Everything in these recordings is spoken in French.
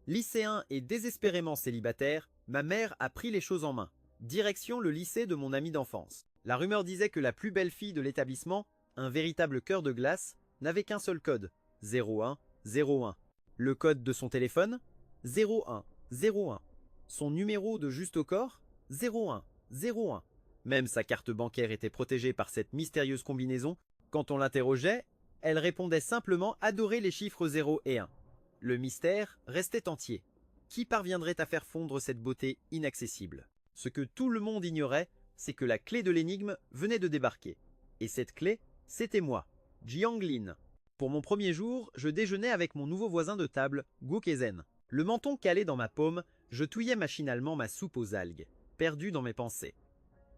Lycéen et désespérément célibataire, ma mère a pris les choses en main. Direction le lycée de mon ami d'enfance. La rumeur disait que la plus belle fille de l'établissement, un véritable cœur de glace, n'avait qu'un seul code, 0101. Le code de son téléphone, 0101. Son numéro de juste au corps, 0101. Même sa carte bancaire était protégée par cette mystérieuse combinaison. Quand on l'interrogeait, elle répondait simplement adorer les chiffres 0 et 1. Le mystère restait entier. Qui parviendrait à faire fondre cette beauté inaccessible? Ce que tout le monde ignorait, c'est que la clé de l'énigme venait de débarquer. Et cette clé, c'était moi, Jiang Lin. Pour mon premier jour, je déjeunais avec mon nouveau voisin de table, Guo Kezen. Le menton calé dans ma paume, je touillais machinalement ma soupe aux algues, perdu dans mes pensées.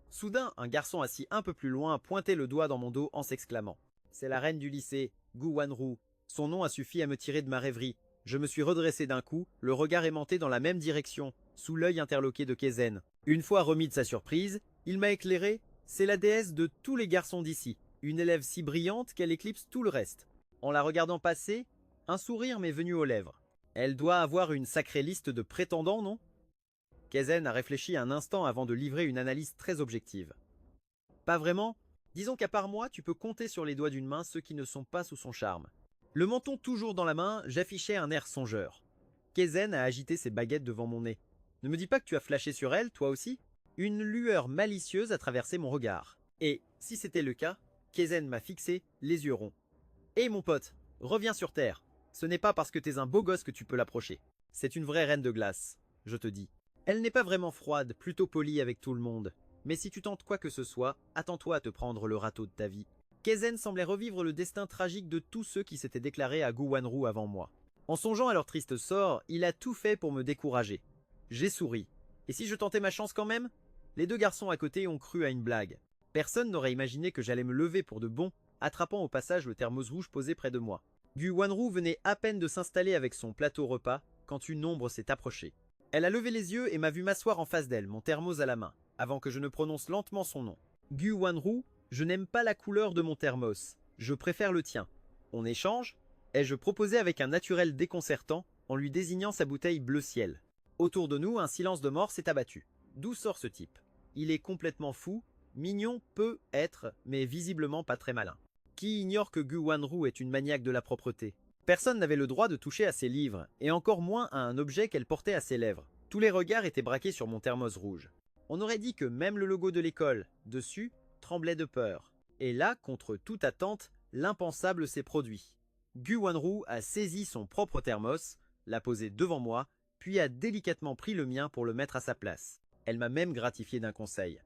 Soudain, un garçon assis un peu plus loin pointait le doigt dans mon dos en s'exclamant. C'est la reine du lycée, Gu Wanru. Son nom a suffi à me tirer de ma rêverie. Je me suis redressé d'un coup, le regard aimanté dans la même direction, sous l'œil interloqué de Kezen. Une fois remis de sa surprise, il m'a éclairé. C'est la déesse de tous les garçons d'ici, une élève si brillante qu'elle éclipse tout le reste. En la regardant passer, un sourire m'est venu aux lèvres. Elle doit avoir une sacrée liste de prétendants, non? Kezen a réfléchi un instant avant de livrer une analyse très objective. Pas vraiment. Disons qu'à part moi, tu peux compter sur les doigts d'une main ceux qui ne sont pas sous son charme. Le menton toujours dans la main, j'affichais un air songeur. Kezen a agité ses baguettes devant mon nez. Ne me dis pas que tu as flashé sur elle, toi aussi? Une lueur malicieuse a traversé mon regard. Et, si c'était le cas, Kezen m'a fixé, les yeux ronds. Hé mon pote, reviens sur terre. Ce n'est pas parce que t'es un beau gosse que tu peux l'approcher. C'est une vraie reine de glace, je te dis. Elle n'est pas vraiment froide, plutôt polie avec tout le monde. Mais si tu tentes quoi que ce soit, attends-toi à te prendre le râteau de ta vie. Kezen semblait revivre le destin tragique de tous ceux qui s'étaient déclarés à Gu Wanru avant moi. En songeant à leur triste sort, il a tout fait pour me décourager. J'ai souri. Et si je tentais ma chance quand même? Les deux garçons à côté ont cru à une blague. Personne n'aurait imaginé que j'allais me lever pour de bon, attrapant au passage le thermos rouge posé près de moi. Gu Wanru venait à peine de s'installer avec son plateau repas quand une ombre s'est approchée. Elle a levé les yeux et m'a vu m'asseoir en face d'elle, mon thermos à la main, avant que je ne prononce lentement son nom. Gu Wanru, je n'aime pas la couleur de mon thermos, je préfère le tien. On échange? Ai-je proposé avec un naturel déconcertant en lui désignant sa bouteille bleu ciel. Autour de nous, un silence de mort s'est abattu. D'où sort ce type? Il est complètement fou, mignon peut être, mais visiblement pas très malin. Qui ignore que Gu Wanru est une maniaque de la propreté? Personne n'avait le droit de toucher à ses livres, et encore moins à un objet qu'elle portait à ses lèvres. Tous les regards étaient braqués sur mon thermos rouge. On aurait dit que même le logo de l'école, dessus, tremblait de peur. Et là, contre toute attente, l'impensable s'est produit. Gu Wanru a saisi son propre thermos, l'a posé devant moi, puis a délicatement pris le mien pour le mettre à sa place. Elle m'a même gratifié d'un conseil.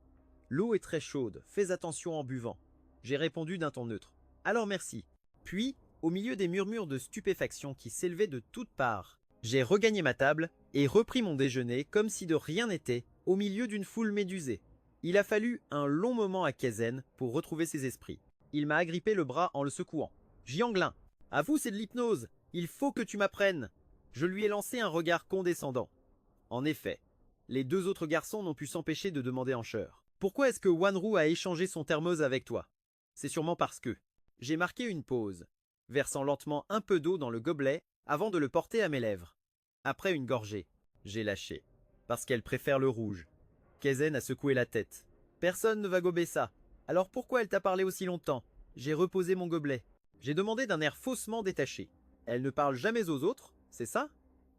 L'eau est très chaude, fais attention en buvant. J'ai répondu d'un ton neutre. Alors merci. Puis, au milieu des murmures de stupéfaction qui s'élevaient de toutes parts, j'ai regagné ma table et repris mon déjeuner comme si de rien n'était, au milieu d'une foule médusée. Il a fallu un long moment à Kezen pour retrouver ses esprits. Il m'a agrippé le bras en le secouant. Jianglin, à vous c'est de l'hypnose, il faut que tu m'apprennes. Je lui ai lancé un regard condescendant. En effet, les deux autres garçons n'ont pu s'empêcher de demander en chœur. Pourquoi est-ce que Wanru a échangé son thermos avec toi? C'est sûrement parce que j'ai marqué une pause, versant lentement un peu d'eau dans le gobelet avant de le porter à mes lèvres. Après une gorgée, j'ai lâché, parce qu'elle préfère le rouge. Kezen a secoué la tête. Personne ne va gober ça. Alors pourquoi elle t'a parlé aussi longtemps? J'ai reposé mon gobelet. J'ai demandé d'un air faussement détaché. Elle ne parle jamais aux autres, c'est ça?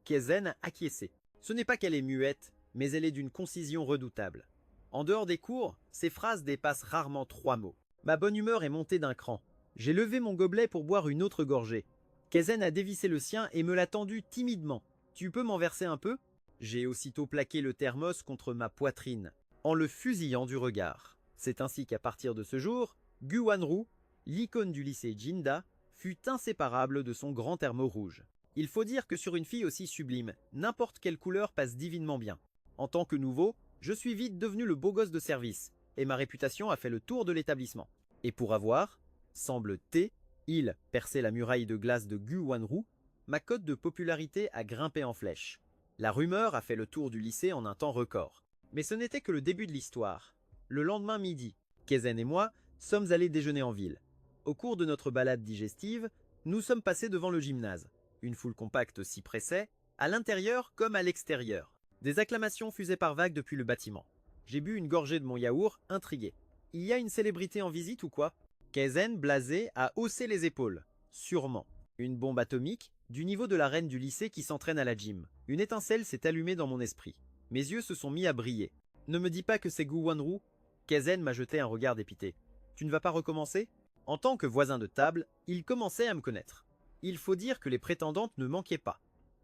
Kezen a acquiescé. Ce n'est pas qu'elle est muette, mais elle est d'une concision redoutable. En dehors des cours, ses phrases dépassent rarement 3 mots. Ma bonne humeur est montée d'un cran. J'ai levé mon gobelet pour boire une autre gorgée. Kezen a dévissé le sien et me l'a tendu timidement. Tu peux m'en verser un peu? J'ai aussitôt plaqué le thermos contre ma poitrine, en le fusillant du regard. C'est ainsi qu'à partir de ce jour, Gu Wanru, l'icône du lycée Jinda, fut inséparable de son grand thermo rouge. Il faut dire que sur une fille aussi sublime, n'importe quelle couleur passe divinement bien. En tant que nouveau, je suis vite devenu le beau gosse de service, et ma réputation a fait le tour de l'établissement. Et pour avoir, semble-t-il, il perçait la muraille de glace de Gu Wanru, ma cote de popularité a grimpé en flèche. La rumeur a fait le tour du lycée en un temps record. Mais ce n'était que le début de l'histoire. Le lendemain midi, Kezen et moi sommes allés déjeuner en ville. Au cours de notre balade digestive, nous sommes passés devant le gymnase. Une foule compacte s'y pressait, à l'intérieur comme à l'extérieur. Des acclamations fusaient par vagues depuis le bâtiment. J'ai bu une gorgée de mon yaourt, intrigué. Il y a une célébrité en visite ou quoi? Kaizen, blasé, a haussé les épaules. Sûrement. Une bombe atomique, du niveau de la reine du lycée qui s'entraîne à la gym. Une étincelle s'est allumée dans mon esprit. Mes yeux se sont mis à briller. Ne me dis pas que c'est Gu Wanru. Kaizen m'a jeté un regard dépité. Tu ne vas pas recommencer? En tant que voisin de table, il commençait à me connaître. Il faut dire que les prétendantes ne manquaient pas.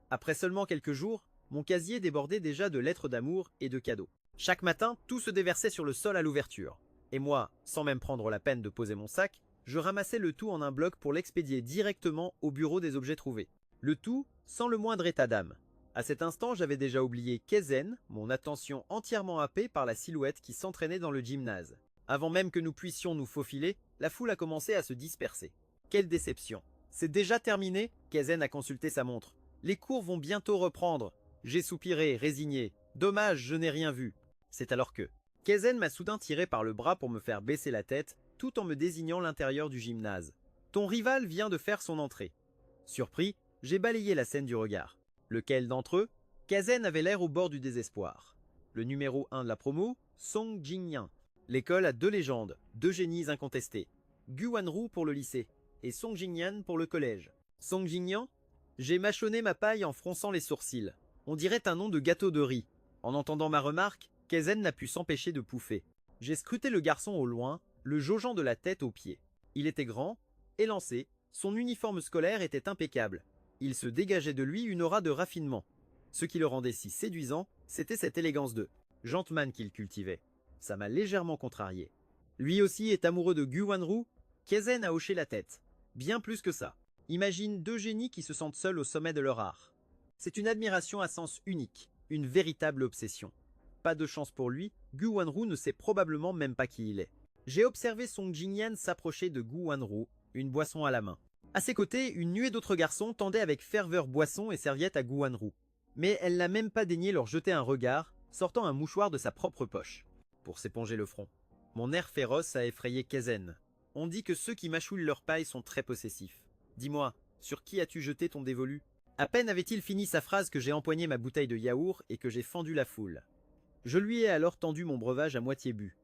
Après seulement quelques jours, mon casier débordait déjà de lettres d'amour et de cadeaux. Chaque matin, tout se déversait sur le sol à l'ouverture. Et moi, sans même prendre la peine de poser mon sac, je ramassais le tout en un bloc pour l'expédier directement au bureau des objets trouvés. Le tout sans le moindre état d'âme. À cet instant, j'avais déjà oublié Kaizen, mon attention entièrement happée par la silhouette qui s'entraînait dans le gymnase. Avant même que nous puissions nous faufiler, la foule a commencé à se disperser. Quelle déception! C'est déjà terminé? Kaizen a consulté sa montre. Les cours vont bientôt reprendre. J'ai soupiré, résigné. Dommage, je n'ai rien vu. C'est alors que Kaizen m'a soudain tiré par le bras pour me faire baisser la tête, tout en me désignant l'intérieur du gymnase. Ton rival vient de faire son entrée. Surpris, j'ai balayé la scène du regard. Lequel d'entre eux? Kaizen avait l'air au bord du désespoir. Le numéro 1 de la promo, Song Jingyan. L'école a deux légendes, deux génies incontestés. Gu Wanru pour le lycée et Song Jingyan pour le collège. Song Jingyan? J'ai mâchonné ma paille en fronçant les sourcils. On dirait un nom de gâteau de riz. En entendant ma remarque, Kaizen n'a pu s'empêcher de pouffer. J'ai scruté le garçon au loin, le jaugeant de la tête aux pieds. Il était grand, élancé, son uniforme scolaire était impeccable. Il se dégageait de lui une aura de raffinement. Ce qui le rendait si séduisant, c'était cette élégance de gentleman qu'il cultivait. Ça m'a légèrement contrarié. Lui aussi est amoureux de Gu Wanru? Kaizen a hoché la tête. Bien plus que ça. Imagine deux génies qui se sentent seuls au sommet de leur art. C'est une admiration à sens unique, une véritable obsession. Pas de chance pour lui, Gu Wanru ne sait probablement même pas qui il est. J'ai observé Song Jingyan s'approcher de Gu Wanru, une boisson à la main. À ses côtés, une nuée d'autres garçons tendaient avec ferveur boisson et serviette à Gu Wanru. Mais elle n'a même pas daigné leur jeter un regard, sortant un mouchoir de sa propre poche, pour s'éponger le front. Mon air féroce a effrayé Kaizen. On dit que ceux qui mâchouillent leur paille sont très possessifs. Dis-moi, sur qui as-tu jeté ton dévolu? À peine avait-il fini sa phrase que j'ai empoigné ma bouteille de yaourt et que j'ai fendu la foule. Je lui ai alors tendu mon breuvage à moitié bu.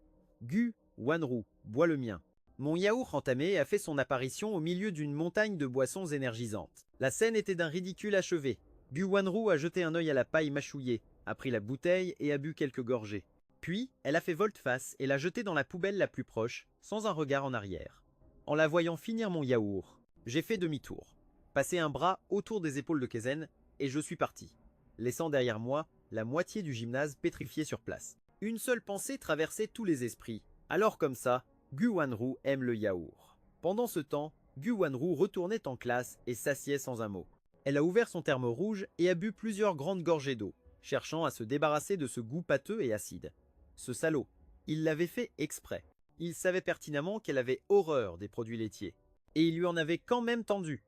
Gu Wanru, bois le mien. Mon yaourt entamé a fait son apparition au milieu d'une montagne de boissons énergisantes. La scène était d'un ridicule achevé. Gu Wanru a jeté un œil à la paille mâchouillée, a pris la bouteille et a bu quelques gorgées. Puis, elle a fait volte-face et l'a jetée dans la poubelle la plus proche, sans un regard en arrière. En la voyant finir mon yaourt, j'ai fait demi-tour, passé un bras autour des épaules de Kaizen, et je suis parti, laissant derrière moi la moitié du gymnase pétrifié sur place. Une seule pensée traversait tous les esprits. Alors comme ça, Gu Wanru aime le yaourt. Pendant ce temps, Gu Wanru retournait en classe et s'assied sans un mot. Elle a ouvert son thermo rouge et a bu plusieurs grandes gorgées d'eau, cherchant à se débarrasser de ce goût pâteux et acide. Ce salaud, il l'avait fait exprès. Il savait pertinemment qu'elle avait horreur des produits laitiers. Et il lui en avait quand même tendu.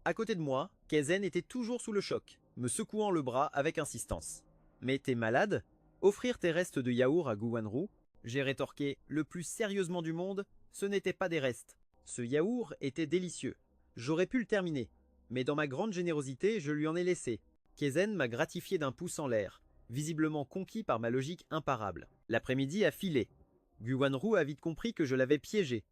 À côté de moi, Kaizen était toujours sous le choc, me secouant le bras avec insistance. « Mais t'es malade? Offrir tes restes de yaourt à Gu Wanru ?» J'ai rétorqué, le plus sérieusement du monde, ce n'était pas des restes. Ce yaourt était délicieux. J'aurais pu le terminer, mais dans ma grande générosité, je lui en ai laissé. Kaizen m'a gratifié d'un pouce en l'air, visiblement conquis par ma logique imparable. L'après-midi a filé. Gu Wanru a vite compris que je l'avais piégée.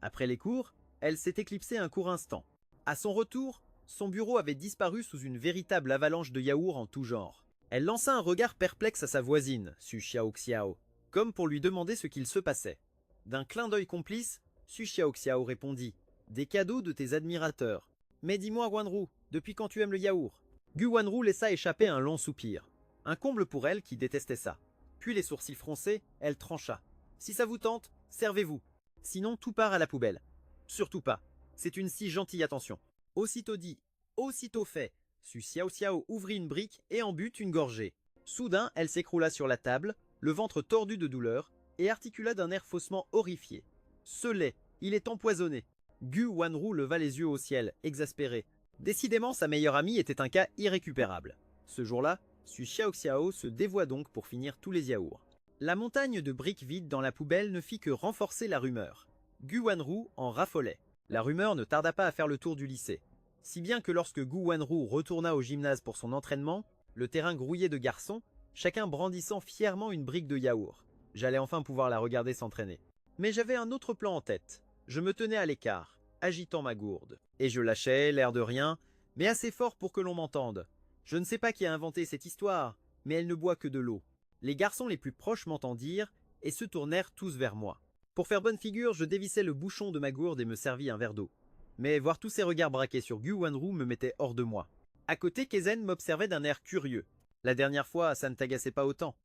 Après les cours, elle s'est éclipsée un court instant. À son retour, son bureau avait disparu sous une véritable avalanche de yaourts en tout genre. Elle lança un regard perplexe à sa voisine, Su Xiaoxiao, comme pour lui demander ce qu'il se passait. D'un clin d'œil complice, Su Xiaoxiao répondit « Des cadeaux de tes admirateurs. Mais dis-moi, Wanru, depuis quand tu aimes le yaourt ?» Gu Wanru laissa échapper un long soupir. Un comble pour elle qui détestait ça. Puis les sourcils froncés, elle trancha. « Si ça vous tente, servez-vous. Sinon tout part à la poubelle. » Surtout pas. C'est une si gentille attention. Aussitôt dit, aussitôt fait. Su Xiaoxiao ouvrit une brique et en but une gorgée. Soudain, elle s'écroula sur la table, le ventre tordu de douleur, et articula d'un air faussement horrifié. « Ce lait, il est empoisonné. » Gu Wanru leva les yeux au ciel, exaspéré. Décidément, sa meilleure amie était un cas irrécupérable. Ce jour-là, Su Xiaoxiao se dévoua donc pour finir tous les yaourts. La montagne de briques vides dans la poubelle ne fit que renforcer la rumeur. Gu Wanru en raffolait. La rumeur ne tarda pas à faire le tour du lycée. Si bien que lorsque Gu Wanru retourna au gymnase pour son entraînement, le terrain grouillait de garçons, chacun brandissant fièrement une brique de yaourt. J'allais enfin pouvoir la regarder s'entraîner. Mais j'avais un autre plan en tête. Je me tenais à l'écart, agitant ma gourde. Et je lâchais, l'air de rien, mais assez fort pour que l'on m'entende. Je ne sais pas qui a inventé cette histoire, mais elle ne boit que de l'eau. Les garçons les plus proches m'entendirent et se tournèrent tous vers moi. Pour faire bonne figure, je dévissai le bouchon de ma gourde et me servis un verre d'eau. Mais voir tous ces regards braqués sur Gu Wanru me mettait hors de moi. À côté, Kezen m'observait d'un air curieux. La dernière fois, ça ne t'agaçait pas autant.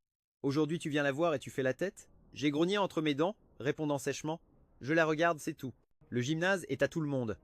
Aujourd'hui, tu viens la voir et tu fais la tête? J'ai grogné entre mes dents, répondant sèchement. Je la regarde, c'est tout. Le gymnase est à tout le monde.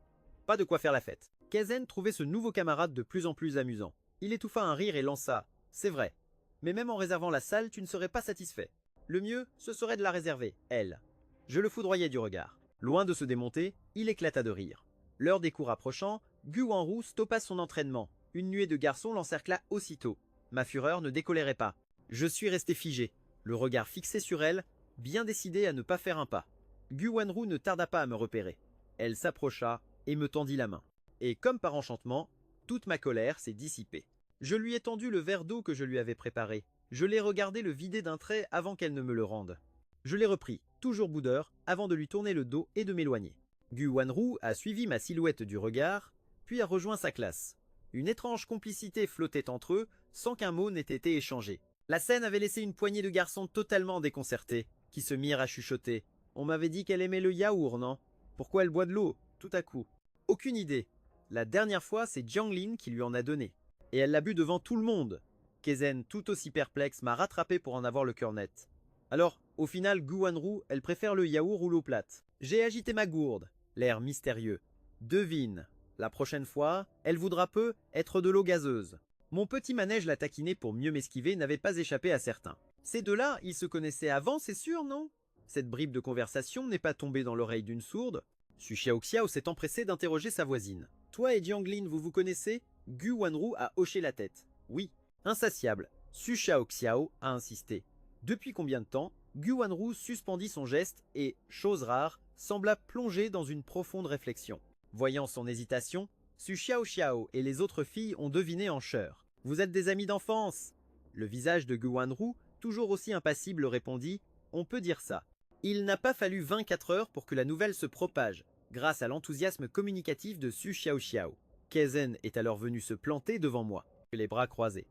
Pas de quoi faire la fête. Kezen trouvait ce nouveau camarade de plus en plus amusant. Il étouffa un rire et lança. C'est vrai. Mais même en réservant la salle, tu ne serais pas satisfait. Le mieux, ce serait de la réserver, elle. Je le foudroyais du regard. Loin de se démonter, il éclata de rire. L'heure des cours approchant, Gu Wanru stoppa son entraînement. Une nuée de garçons l'encercla aussitôt. Ma fureur ne décolérait pas. Je suis resté figé, le regard fixé sur elle, bien décidé à ne pas faire un pas. Gu Wanru ne tarda pas à me repérer. Elle s'approcha et me tendit la main. Et comme par enchantement, toute ma colère s'est dissipée. Je lui ai tendu le verre d'eau que je lui avais préparé. Je l'ai regardé le vider d'un trait avant qu'elle ne me le rende. Je l'ai repris, toujours boudeur, avant de lui tourner le dos et de m'éloigner. Gu Wanru a suivi ma silhouette du regard, puis a rejoint sa classe. Une étrange complicité flottait entre eux, sans qu'un mot n'ait été échangé. La scène avait laissé une poignée de garçons totalement déconcertés, qui se mirent à chuchoter. On m'avait dit qu'elle aimait le yaourt, non? Pourquoi elle boit de l'eau, tout à coup? Aucune idée. La dernière fois, c'est Jianglin qui lui en a donné. Et elle l'a bu devant tout le monde. Kezen, tout aussi perplexe, m'a rattrapé pour en avoir le cœur net. Alors, au final, Gu Wanru, elle préfère le yaourt ou l'eau plate. J'ai agité ma gourde, l'air mystérieux. Devine, la prochaine fois, elle voudra peu être de l'eau gazeuse. Mon petit manège l'a taquiné pour mieux m'esquiver n'avait pas échappé à certains. Ces deux-là, ils se connaissaient avant, c'est sûr, non? Cette bribe de conversation n'est pas tombée dans l'oreille d'une sourde. Su Xiaoxiao s'est empressé d'interroger sa voisine. Toi et Jianglin, vous vous connaissez? Gu Wanru a hoché la tête. Oui. Insatiable, Su Xiaoxiao a insisté. Depuis combien de temps? Gu Wanru suspendit son geste et, chose rare, sembla plongé dans une profonde réflexion. Voyant son hésitation, Su Xiaoxiao et les autres filles ont deviné en chœur. Vous êtes des amis d'enfance? Le visage de Gu Wanru, toujours aussi impassible, répondit. On peut dire ça. Il n'a pas fallu 24 heures pour que la nouvelle se propage, grâce à l'enthousiasme communicatif de Su Xiaoxiao. Kezen est alors venu se planter devant moi, les bras croisés.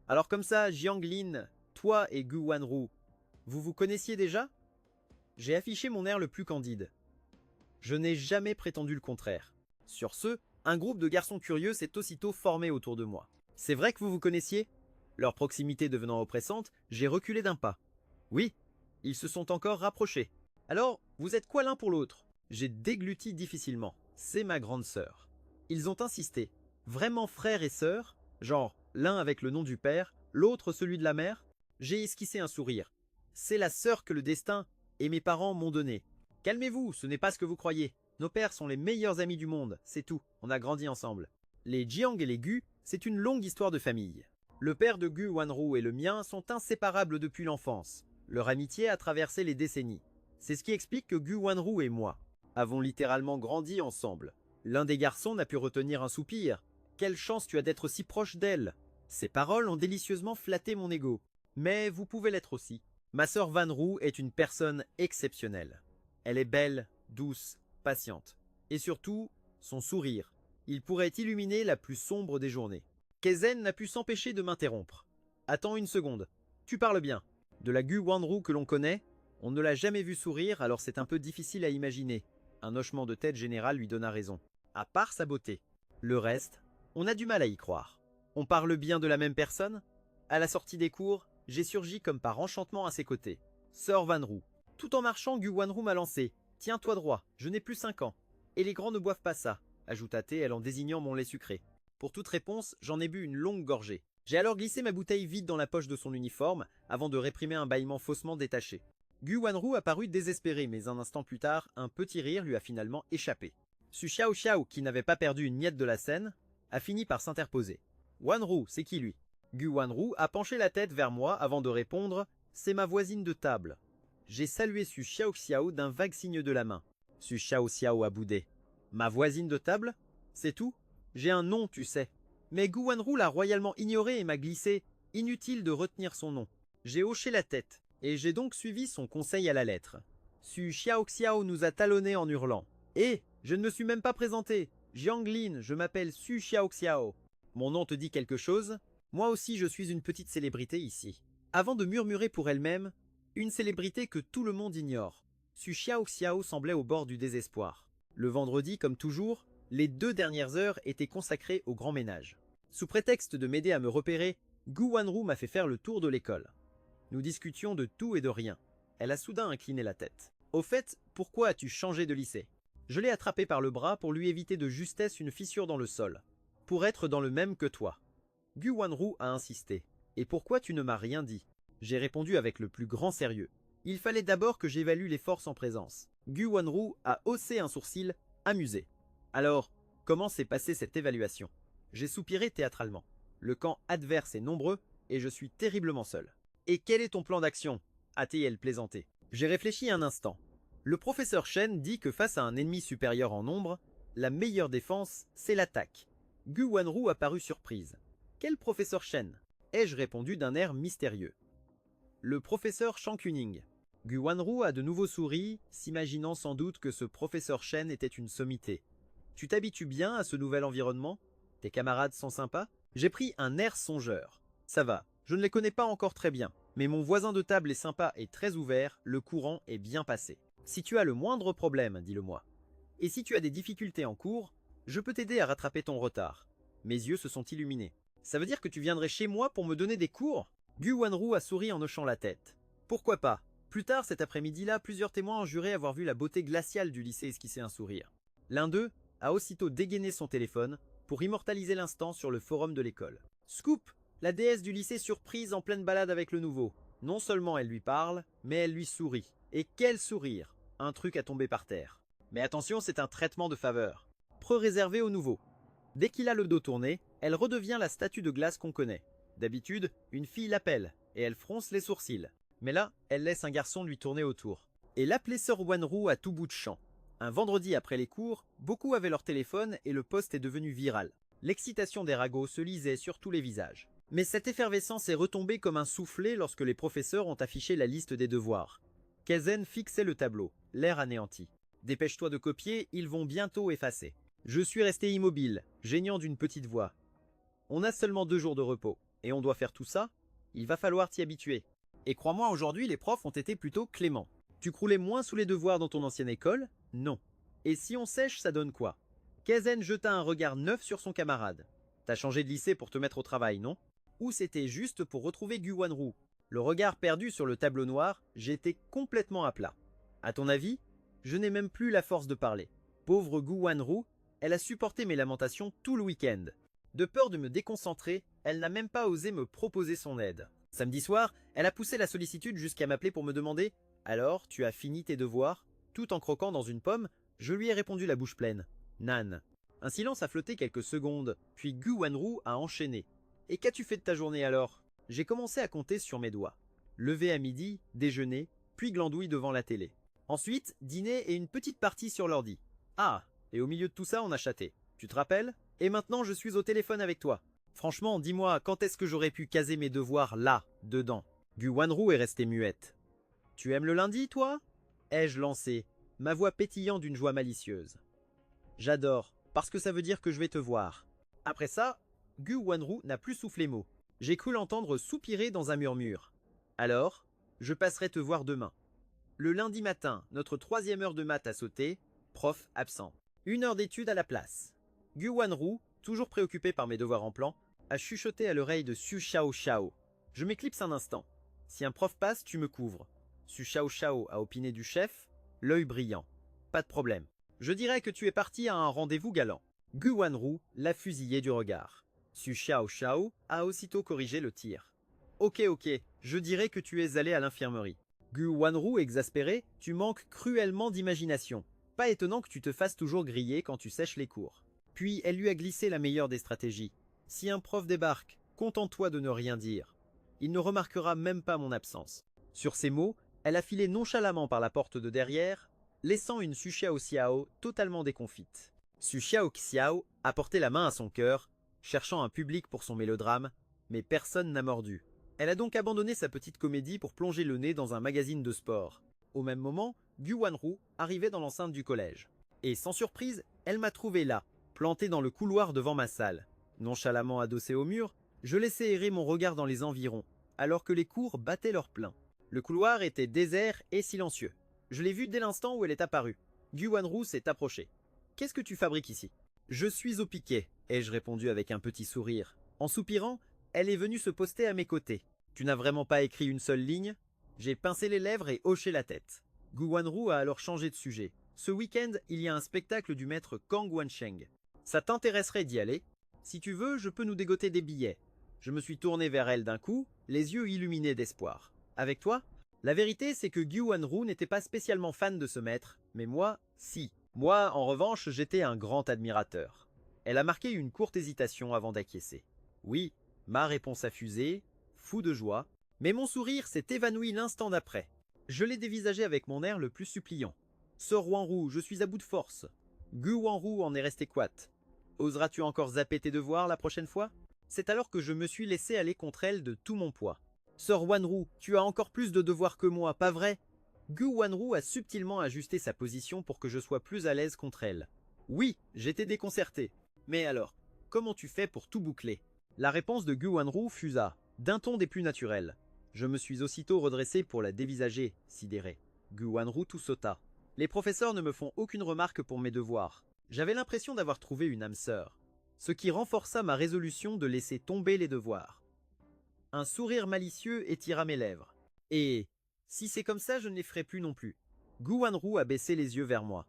Alors comme ça, Jianglin, toi et Gu Wanru, vous vous connaissiez déjà? J'ai affiché mon air le plus candide. Je n'ai jamais prétendu le contraire. Sur ce, un groupe de garçons curieux s'est aussitôt formé autour de moi. C'est vrai que vous vous connaissiez? Leur proximité devenant oppressante, j'ai reculé d'un pas. Oui, ils se sont encore rapprochés. Alors, vous êtes quoi l'un pour l'autre? J'ai dégluti difficilement. C'est ma grande sœur. Ils ont insisté. Vraiment frère et sœur? Genre, l'un avec le nom du père, l'autre celui de la mère? J'ai esquissé un sourire. C'est la sœur que le destin et mes parents m'ont donnée. Calmez-vous, ce n'est pas ce que vous croyez. Nos pères sont les meilleurs amis du monde, c'est tout, on a grandi ensemble. Les Jiang et les Gu, c'est une longue histoire de famille. Le père de Gu Wanru et le mien sont inséparables depuis l'enfance. Leur amitié a traversé les décennies. C'est ce qui explique que Gu Wanru et moi avons littéralement grandi ensemble. L'un des garçons n'a pu retenir un soupir. Quelle chance tu as d'être si proche d'elle. Ces paroles ont délicieusement flatté mon ego. Mais vous pouvez l'être aussi. Ma sœur Wanru est une personne exceptionnelle. Elle est belle, douce, patiente. Et surtout, son sourire. Il pourrait illuminer la plus sombre des journées. Kezen n'a pu s'empêcher de m'interrompre. Attends une seconde. Tu parles bien. De la Gu Wanru que l'on connaît, on ne l'a jamais vu sourire, alors c'est un peu difficile à imaginer. Un hochement de tête général lui donna raison. À part sa beauté. Le reste, on a du mal à y croire. On parle bien de la même personne? À la sortie des cours, j'ai surgi comme par enchantement à ses côtés. Sœur Wanru. Tout en marchant, Gu Wanru m'a lancé. Tiens-toi droit, je n'ai plus 5 ans. Et les grands ne boivent pas ça, ajouta-t-elle en désignant mon lait sucré. Pour toute réponse, j'en ai bu une longue gorgée. J'ai alors glissé ma bouteille vide dans la poche de son uniforme, avant de réprimer un bâillement faussement détaché. Gu Wanru apparut désespéré, mais un instant plus tard, un petit rire lui a finalement échappé. Su Xiaoxiao, qui n'avait pas perdu une miette de la scène, a fini par s'interposer. Wanru, c'est qui lui? Gu Wanru a penché la tête vers moi avant de répondre « C'est ma voisine de table ». J'ai salué Su Xiaoxiao d'un vague signe de la main. Su Xiaoxiao a boudé. « Ma voisine de table? C'est tout? J'ai un nom, tu sais. Mais Gu Wanru l'a royalement ignoré et m'a glissé. Inutile de retenir son nom. J'ai hoché la tête, et j'ai donc suivi son conseil à la lettre. Su Xiaoxiao nous a talonnés en hurlant. Eh, je ne me suis même pas présenté. Jiang Lin, je m'appelle Su Xiaoxiao. Mon nom te dit quelque chose? Moi aussi je suis une petite célébrité ici. Avant de murmurer pour elle-même, une célébrité que tout le monde ignore. Su Xiaoxiao semblait au bord du désespoir. Le vendredi, comme toujours, les 2 dernières heures étaient consacrées au grand ménage. Sous prétexte de m'aider à me repérer, Gu Wanru m'a fait faire le tour de l'école. Nous discutions de tout et de rien. Elle a soudain incliné la tête. Au fait, pourquoi as-tu changé de lycée? Je l'ai attrapé par le bras pour lui éviter de justesse une fissure dans le sol. Pour être dans le même que toi. Gu Wanru a insisté. Et pourquoi tu ne m'as rien dit? J'ai répondu avec le plus grand sérieux. Il fallait d'abord que j'évalue les forces en présence. Gu Wanru a haussé un sourcil, amusé. Alors, comment s'est passée cette évaluation? J'ai soupiré théâtralement. Le camp adverse est nombreux et je suis terriblement seul. Et quel est ton plan d'action? A-t-elle plaisanté. J'ai réfléchi un instant. Le professeur Shen dit que face à un ennemi supérieur en nombre, la meilleure défense, c'est l'attaque. Gu Wanru a paru surprise. Quel professeur Shen? Ai-je répondu d'un air mystérieux. Le professeur Shang Kuning. Gu Wanru a de nouveau souri, s'imaginant sans doute que ce professeur Shen était une sommité. Tu t'habitues bien à ce nouvel environnement? Tes camarades sont sympas? J'ai pris un air songeur. Ça va, je ne les connais pas encore très bien, mais mon voisin de table est sympa et très ouvert, le courant est bien passé. Si tu as le moindre problème, dis-le-moi. Et si tu as des difficultés en cours, je peux t'aider à rattraper ton retard. Mes yeux se sont illuminés. Ça veut dire que tu viendrais chez moi pour me donner des cours? Gu Wanru a souri en hochant la tête. Pourquoi pas? Plus tard cet après-midi-là, plusieurs témoins ont juré avoir vu la beauté glaciale du lycée esquisser un sourire. L'un d'eux a aussitôt dégainé son téléphone pour immortaliser l'instant sur le forum de l'école. Scoop! La déesse du lycée surprise en pleine balade avec le nouveau. Non seulement elle lui parle, mais elle lui sourit. Et quel sourire! Un truc à tomber par terre. Mais attention, c'est un traitement de faveur. Réservé au nouveau. Dès qu'il a le dos tourné, elle redevient la statue de glace qu'on connaît. D'habitude, une fille l'appelle, et elle fronce les sourcils. Mais là, elle laisse un garçon lui tourner autour. Et l'appelait Sir Wanru à tout bout de champ. Un vendredi après les cours, beaucoup avaient leur téléphone et le post est devenu viral. L'excitation des ragots se lisait sur tous les visages. Mais cette effervescence est retombée comme un soufflet lorsque les professeurs ont affiché la liste des devoirs. Kaizen fixait le tableau, l'air anéanti. Dépêche-toi de copier, ils vont bientôt effacer. Je suis resté immobile, geignant d'une petite voix. On a seulement 2 jours de repos, et on doit faire tout ça? Il va falloir t'y habituer. Et crois-moi, aujourd'hui, les profs ont été plutôt cléments. Tu croulais moins sous les devoirs dans ton ancienne école? Non. Et si on sèche, ça donne quoi? Kaizen jeta un regard neuf sur son camarade. T'as changé de lycée pour te mettre au travail, non? Ou c'était juste pour retrouver Gu Wanru? Le regard perdu sur le tableau noir, j'étais complètement à plat. À ton avis? Je n'ai même plus la force de parler. Pauvre Gu Wanru, elle a supporté mes lamentations tout le week-end. De peur de me déconcentrer, elle n'a même pas osé me proposer son aide. Samedi soir, elle a poussé la sollicitude jusqu'à m'appeler pour me demander « Alors, tu as fini tes devoirs ?» Tout en croquant dans une pomme, je lui ai répondu la bouche pleine « Nan ». Un silence a flotté quelques secondes, puis Gu Wanru a enchaîné. « Et qu'as-tu fait de ta journée alors ?» J'ai commencé à compter sur mes doigts. Levé à midi, déjeuner, puis glandouille devant la télé. Ensuite, dîner et une petite partie sur l'ordi. Ah, et au milieu de tout ça, on a chaté. Tu te rappelles? Et maintenant, je suis au téléphone avec toi. Franchement, dis-moi, quand est-ce que j'aurais pu caser mes devoirs là, dedans? Gu Wanru est restée muette. Tu aimes le lundi, toi? Ai-je lancé, ma voix pétillant d'une joie malicieuse. J'adore, parce que ça veut dire que je vais te voir. Après ça, Gu Wanru n'a plus soufflé mot. J'ai cru l'entendre soupirer dans un murmure. Alors, je passerai te voir demain. Le lundi matin, notre 3e heure de maths a sauté, prof absent. 1 heure d'études à la place. Gu Wanru, toujours préoccupé par mes devoirs en plan, a chuchoté à l'oreille de Su Xiaoxiao. Je m'éclipse un instant. Si un prof passe, tu me couvres. Su Xiaoxiao a opiné du chef, l'œil brillant. Pas de problème. Je dirais que tu es parti à un rendez-vous galant. Gu Wanru l'a fusillé du regard. Su Xiaoxiao a aussitôt corrigé le tir. Ok, je dirais que tu es allé à l'infirmerie. Gu Wanru exaspéré, tu manques cruellement d'imagination. Pas étonnant que tu te fasses toujours griller quand tu sèches les cours. Puis elle lui a glissé la meilleure des stratégies. Si un prof débarque, contente-toi de ne rien dire. Il ne remarquera même pas mon absence. Sur ces mots, elle a filé nonchalamment par la porte de derrière, laissant une Su Xiaoxiao totalement déconfite. Su Xiao a porté la main à son cœur, cherchant un public pour son mélodrame, mais personne n'a mordu. Elle a donc abandonné sa petite comédie pour plonger le nez dans un magazine de sport. Au même moment, Gu Wanru arrivait dans l'enceinte du collège. Et sans surprise, elle m'a trouvé là, planté dans le couloir devant ma salle. Nonchalamment adossé au mur, je laissais errer mon regard dans les environs, alors que les cours battaient leur plein. Le couloir était désert et silencieux. Je l'ai vue dès l'instant où elle est apparue. Gu Wanru s'est approché. « Qu'est-ce que tu fabriques ici ?»« Je suis au piquet, » ai-je répondu avec un petit sourire. En soupirant, elle est venue se poster à mes côtés. « Tu n'as vraiment pas écrit une seule ligne ?» J'ai pincé les lèvres et hoché la tête. Gu Wanru a alors changé de sujet. « Ce week-end, il y a un spectacle du maître Kang Wansheng. Ça t'intéresserait d'y aller? Si tu veux, je peux nous dégoter des billets. » Je me suis tourné vers elle d'un coup, les yeux illuminés d'espoir. « Avec toi ?» La vérité, c'est que Gu Wanru n'était pas spécialement fan de ce maître, mais moi, si. Moi, en revanche, j'étais un grand admirateur. Elle a marqué une courte hésitation avant d'acquiescer. Oui, ma réponse a fusé, fou de joie, mais mon sourire s'est évanoui l'instant d'après. Je l'ai dévisagé avec mon air le plus suppliant. « Sors Wanru, je suis à bout de force. » Gu Wanru en est resté coite. « Oseras-tu encore zapper tes devoirs la prochaine fois ?» C'est alors que je me suis laissé aller contre elle de tout mon poids. « Sors Wanru, tu as encore plus de devoirs que moi, pas vrai ?» Gu Wanru a subtilement ajusté sa position pour que je sois plus à l'aise contre elle. Oui, j'étais déconcerté. Mais alors, comment tu fais pour tout boucler? La réponse de Gu Wanru fusa, d'un ton des plus naturels. Je me suis aussitôt redressé pour la dévisager, sidéré. Gu Wanru tout sauta. Les professeurs ne me font aucune remarque pour mes devoirs. J'avais l'impression d'avoir trouvé une âme sœur, ce qui renforça ma résolution de laisser tomber les devoirs. Un sourire malicieux étira mes lèvres. Et si c'est comme ça, je ne les ferai plus non plus. Gu Wanru a baissé les yeux vers moi.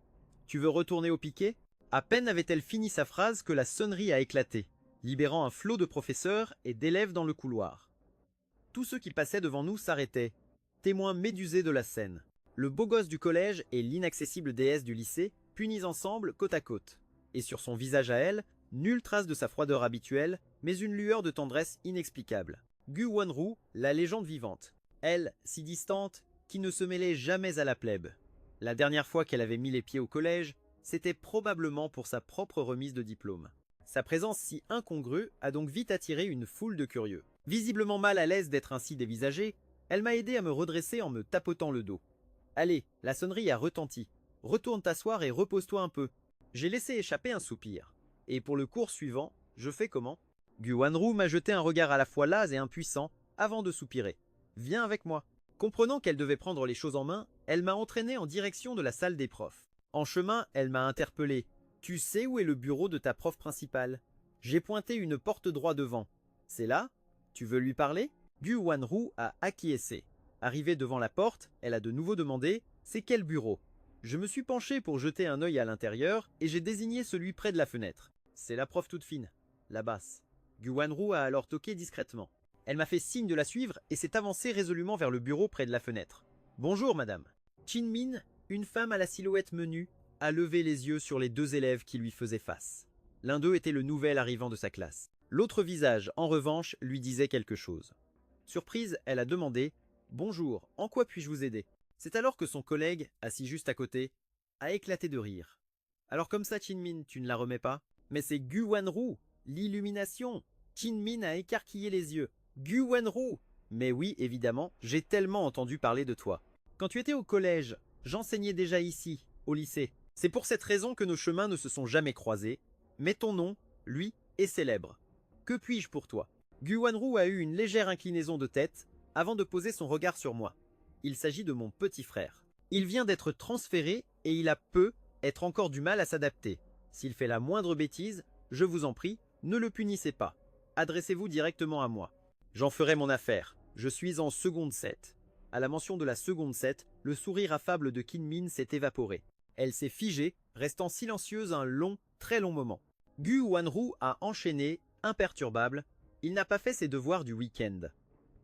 Tu veux retourner au piquet? À peine avait-elle fini sa phrase que la sonnerie a éclaté, libérant un flot de professeurs et d'élèves dans le couloir. Tous ceux qui passaient devant nous s'arrêtaient, témoins médusés de la scène. Le beau gosse du collège et l'inaccessible déesse du lycée, punis ensemble côte à côte. Et sur son visage à elle, nulle trace de sa froideur habituelle, mais une lueur de tendresse inexplicable. Gu Wanru, la légende vivante. Elle, si distante, qui ne se mêlait jamais à la plèbe. La dernière fois qu'elle avait mis les pieds au collège, c'était probablement pour sa propre remise de diplôme. Sa présence si incongrue a donc vite attiré une foule de curieux. Visiblement mal à l'aise d'être ainsi dévisagée, elle m'a aidé à me redresser en me tapotant le dos. « Allez, la sonnerie a retenti. Retourne t'asseoir et repose-toi un peu. » J'ai laissé échapper un soupir. Et pour le cours suivant, je fais comment? Gu Wanru m'a jeté un regard à la fois las et impuissant, avant de soupirer. « Viens avec moi. » Comprenant qu'elle devait prendre les choses en main, elle m'a entraîné en direction de la salle des profs. En chemin, elle m'a interpellé. « Tu sais où est le bureau de ta prof principale ?» J'ai pointé une porte droit devant. « C'est là? Tu veux lui parler ?» Gu Wanru a acquiescé. Arrivée devant la porte, elle a de nouveau demandé « C'est quel bureau ?» Je me suis penché pour jeter un œil à l'intérieur et j'ai désigné celui près de la fenêtre. C'est la prof toute fine, la basse. Gu Wanru a alors toqué discrètement. Elle m'a fait signe de la suivre et s'est avancée résolument vers le bureau près de la fenêtre. « Bonjour, madame. » Chin Min, une femme à la silhouette menue, a levé les yeux sur les deux élèves qui lui faisaient face. L'un d'eux était le nouvel arrivant de sa classe. L'autre visage, en revanche, lui disait quelque chose. Surprise, elle a demandé « Bonjour, en quoi puis-je vous aider ?» C'est alors que son collègue, assis juste à côté, a éclaté de rire. « Alors comme ça, Chin Min, tu ne la remets pas ?»« Mais c'est Gu Wanru, l'illumination !» Chin Min a écarquillé les yeux. « Gu Wanru !»« Mais oui, évidemment, j'ai tellement entendu parler de toi. Quand tu étais au collège, j'enseignais déjà ici, au lycée. C'est pour cette raison que nos chemins ne se sont jamais croisés, mais ton nom, lui, est célèbre. Que puis-je pour toi ?» Gu Wanru a eu une légère inclinaison de tête avant de poser son regard sur moi. Il s'agit de mon petit frère. Il vient d'être transféré et il a être encore du mal à s'adapter. S'il fait la moindre bêtise, je vous en prie, ne le punissez pas. Adressez-vous directement à moi. J'en ferai mon affaire. Je suis en seconde 7. À la mention de la seconde 7, le sourire affable de Chin Min s'est évaporé. Elle s'est figée, restant silencieuse un très long moment. Gu Wanru a enchaîné, imperturbable. Il n'a pas fait ses devoirs du week-end.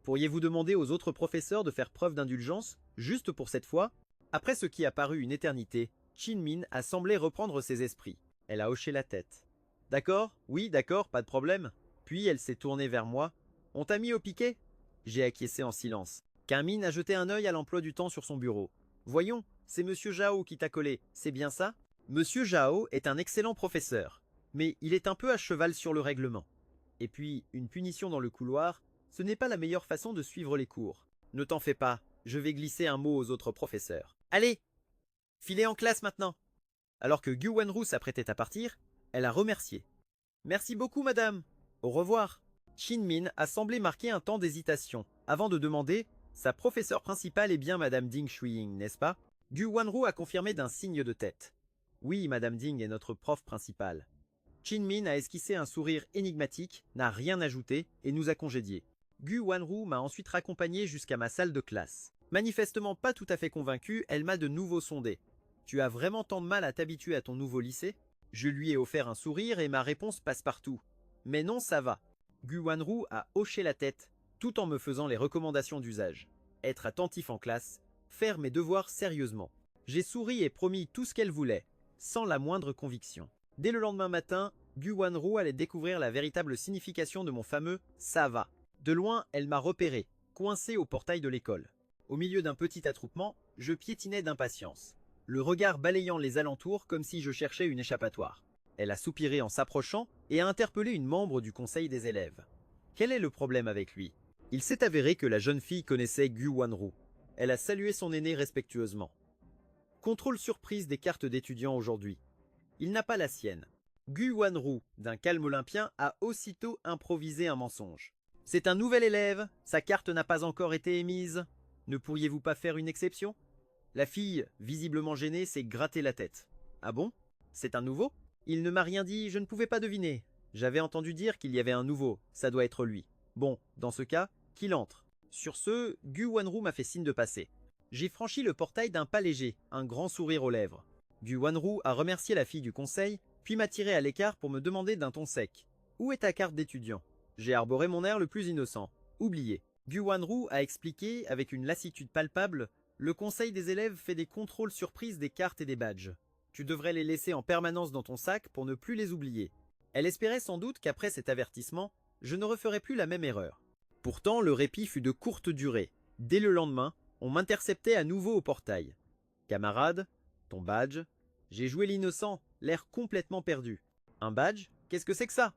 Pourriez-vous demander aux autres professeurs de faire preuve d'indulgence, juste pour cette fois? Après ce qui a paru une éternité, Chin Min a semblé reprendre ses esprits. Elle a hoché la tête. D'accord, oui, d'accord, pas de problème. Puis elle s'est tournée vers moi. On t'a mis au piquet? J'ai acquiescé en silence. Min a jeté un œil à l'emploi du temps sur son bureau. Voyons, c'est Monsieur Zhao qui t'a collé, c'est bien ça? Monsieur Zhao est un excellent professeur, mais il est un peu à cheval sur le règlement. Et puis, une punition dans le couloir, ce n'est pas la meilleure façon de suivre les cours. Ne t'en fais pas, je vais glisser un mot aux autres professeurs. Allez, filez en classe maintenant. Alors que Gu Wanru s'apprêtait à partir, elle a remercié. Merci beaucoup, madame. Au revoir. Shin Min a semblé marquer un temps d'hésitation, avant de demander sa professeure principale est bien madame Ding Shuiying, n'est-ce pas? Gu Wanru a confirmé d'un signe de tête. Oui, madame Ding est notre prof principale. Shin Min a esquissé un sourire énigmatique, n'a rien ajouté et nous a congédiés. Gu Wanru m'a ensuite raccompagné jusqu'à ma salle de classe. Manifestement pas tout à fait convaincue, elle m'a de nouveau sondé. Tu as vraiment tant de mal à t'habituer à ton nouveau lycée? Je lui ai offert un sourire et ma réponse passe partout. Mais non, ça va. Gu Wanru a hoché la tête, tout en me faisant les recommandations d'usage. Être attentif en classe, faire mes devoirs sérieusement. J'ai souri et promis tout ce qu'elle voulait, sans la moindre conviction. Dès le lendemain matin, Gu Wanru allait découvrir la véritable signification de mon fameux « ça va ». De loin, elle m'a repéré, coincé au portail de l'école. Au milieu d'un petit attroupement, je piétinais d'impatience, le regard balayant les alentours comme si je cherchais une échappatoire. Elle a soupiré en s'approchant et a interpellé une membre du conseil des élèves. Quel est le problème avec lui? Il s'est avéré que la jeune fille connaissait Gu Wanru. Elle a salué son aîné respectueusement. Contrôle surprise des cartes d'étudiants aujourd'hui. Il n'a pas la sienne. Gu Wanru, d'un calme olympien, a aussitôt improvisé un mensonge. C'est un nouvel élève, sa carte n'a pas encore été émise. Ne pourriez-vous pas faire une exception? La fille, visiblement gênée, s'est gratté la tête. Ah bon? C'est un nouveau? Il ne m'a rien dit, je ne pouvais pas deviner. J'avais entendu dire qu'il y avait un nouveau, ça doit être lui. Bon, dans ce cas, qu'il entre. Sur ce, Gu Wanru m'a fait signe de passer. J'ai franchi le portail d'un pas léger, un grand sourire aux lèvres. Gu Wanru a remercié la fille du conseil, puis m'a tiré à l'écart pour me demander d'un ton sec. Où est ta carte d'étudiant? J'ai arboré mon air le plus innocent. Oublié. Gu Wanru a expliqué, avec une lassitude palpable, le conseil des élèves fait des contrôles surprises des cartes et des badges. Tu devrais les laisser en permanence dans ton sac pour ne plus les oublier. Elle espérait sans doute qu'après cet avertissement, je ne referais plus la même erreur. Pourtant, le répit fut de courte durée. Dès le lendemain, on m'interceptait à nouveau au portail. Camarade, ton badge? J'ai joué l'innocent, l'air complètement perdu. Un badge? Qu'est-ce que c'est que ça?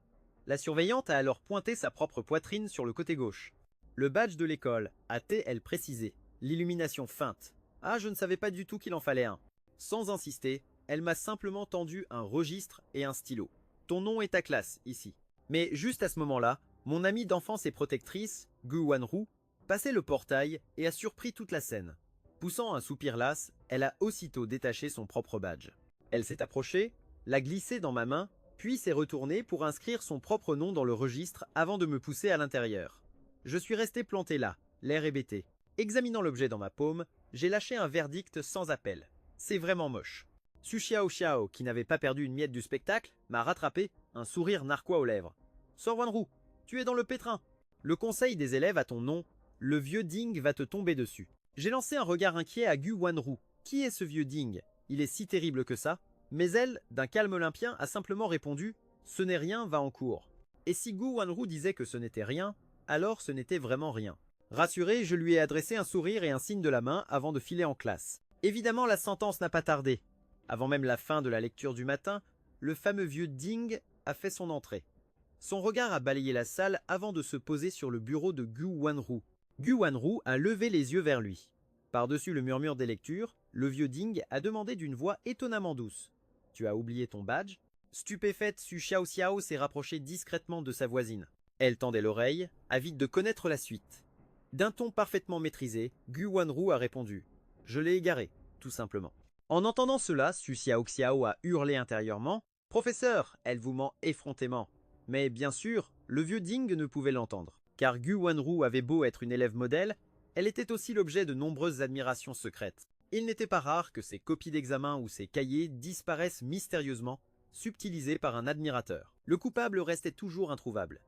La surveillante a alors pointé sa propre poitrine sur le côté gauche. Le badge de l'école, a-t-elle précisé. L'illumination feinte. Ah, je ne savais pas du tout qu'il en fallait un. Sans insister, elle m'a simplement tendu un registre et un stylo. Ton nom et ta classe, ici. Mais juste à ce moment-là, mon amie d'enfance et protectrice, Gu Wanru, passait le portail et a surpris toute la scène. Poussant un soupir las, elle a aussitôt détaché son propre badge. Elle s'est approchée, l'a glissé dans ma main, puis s'est retournée pour inscrire son propre nom dans le registre avant de me pousser à l'intérieur. Je suis resté planté là, l'air hébété. Examinant l'objet dans ma paume, j'ai lâché un verdict sans appel. C'est vraiment moche. Su Xiao Xiao, qui n'avait pas perdu une miette du spectacle, m'a rattrapé, un sourire narquois aux lèvres. Sors Wanru, tu es dans le pétrin. Le conseil des élèves a ton nom, le vieux Ding va te tomber dessus. J'ai lancé un regard inquiet à Gu Wanru. Qui est ce vieux Ding? Il est si terrible que ça? Mais elle, d'un calme olympien, a simplement répondu « Ce n'est rien, va en cours ». Et si Gu Wanru disait que ce n'était rien, alors ce n'était vraiment rien. Rassuré, je lui ai adressé un sourire et un signe de la main avant de filer en classe. Évidemment, la sentence n'a pas tardé. Avant même la fin de la lecture du matin, le fameux vieux Ding a fait son entrée. Son regard a balayé la salle avant de se poser sur le bureau de Gu Wanru. Gu Wanru a levé les yeux vers lui. Par-dessus le murmure des lectures, le vieux Ding a demandé d'une voix étonnamment douce. « Tu as oublié ton badge ?» Stupéfaite, Su Xiao Xiao s'est rapprochée discrètement de sa voisine. Elle tendait l'oreille, avide de connaître la suite. D'un ton parfaitement maîtrisé, Gu Wanru a répondu « Je l'ai égaré, tout simplement. » En entendant cela, Su Xiao Xiao a hurlé intérieurement « Professeur, elle vous ment effrontément !» Mais bien sûr, le vieux Ding ne pouvait l'entendre. Car Gu Wanru avait beau être une élève modèle, elle était aussi l'objet de nombreuses admirations secrètes. Il n'était pas rare que ses copies d'examen ou ses cahiers disparaissent mystérieusement, subtilisés par un admirateur. Le coupable restait toujours introuvable.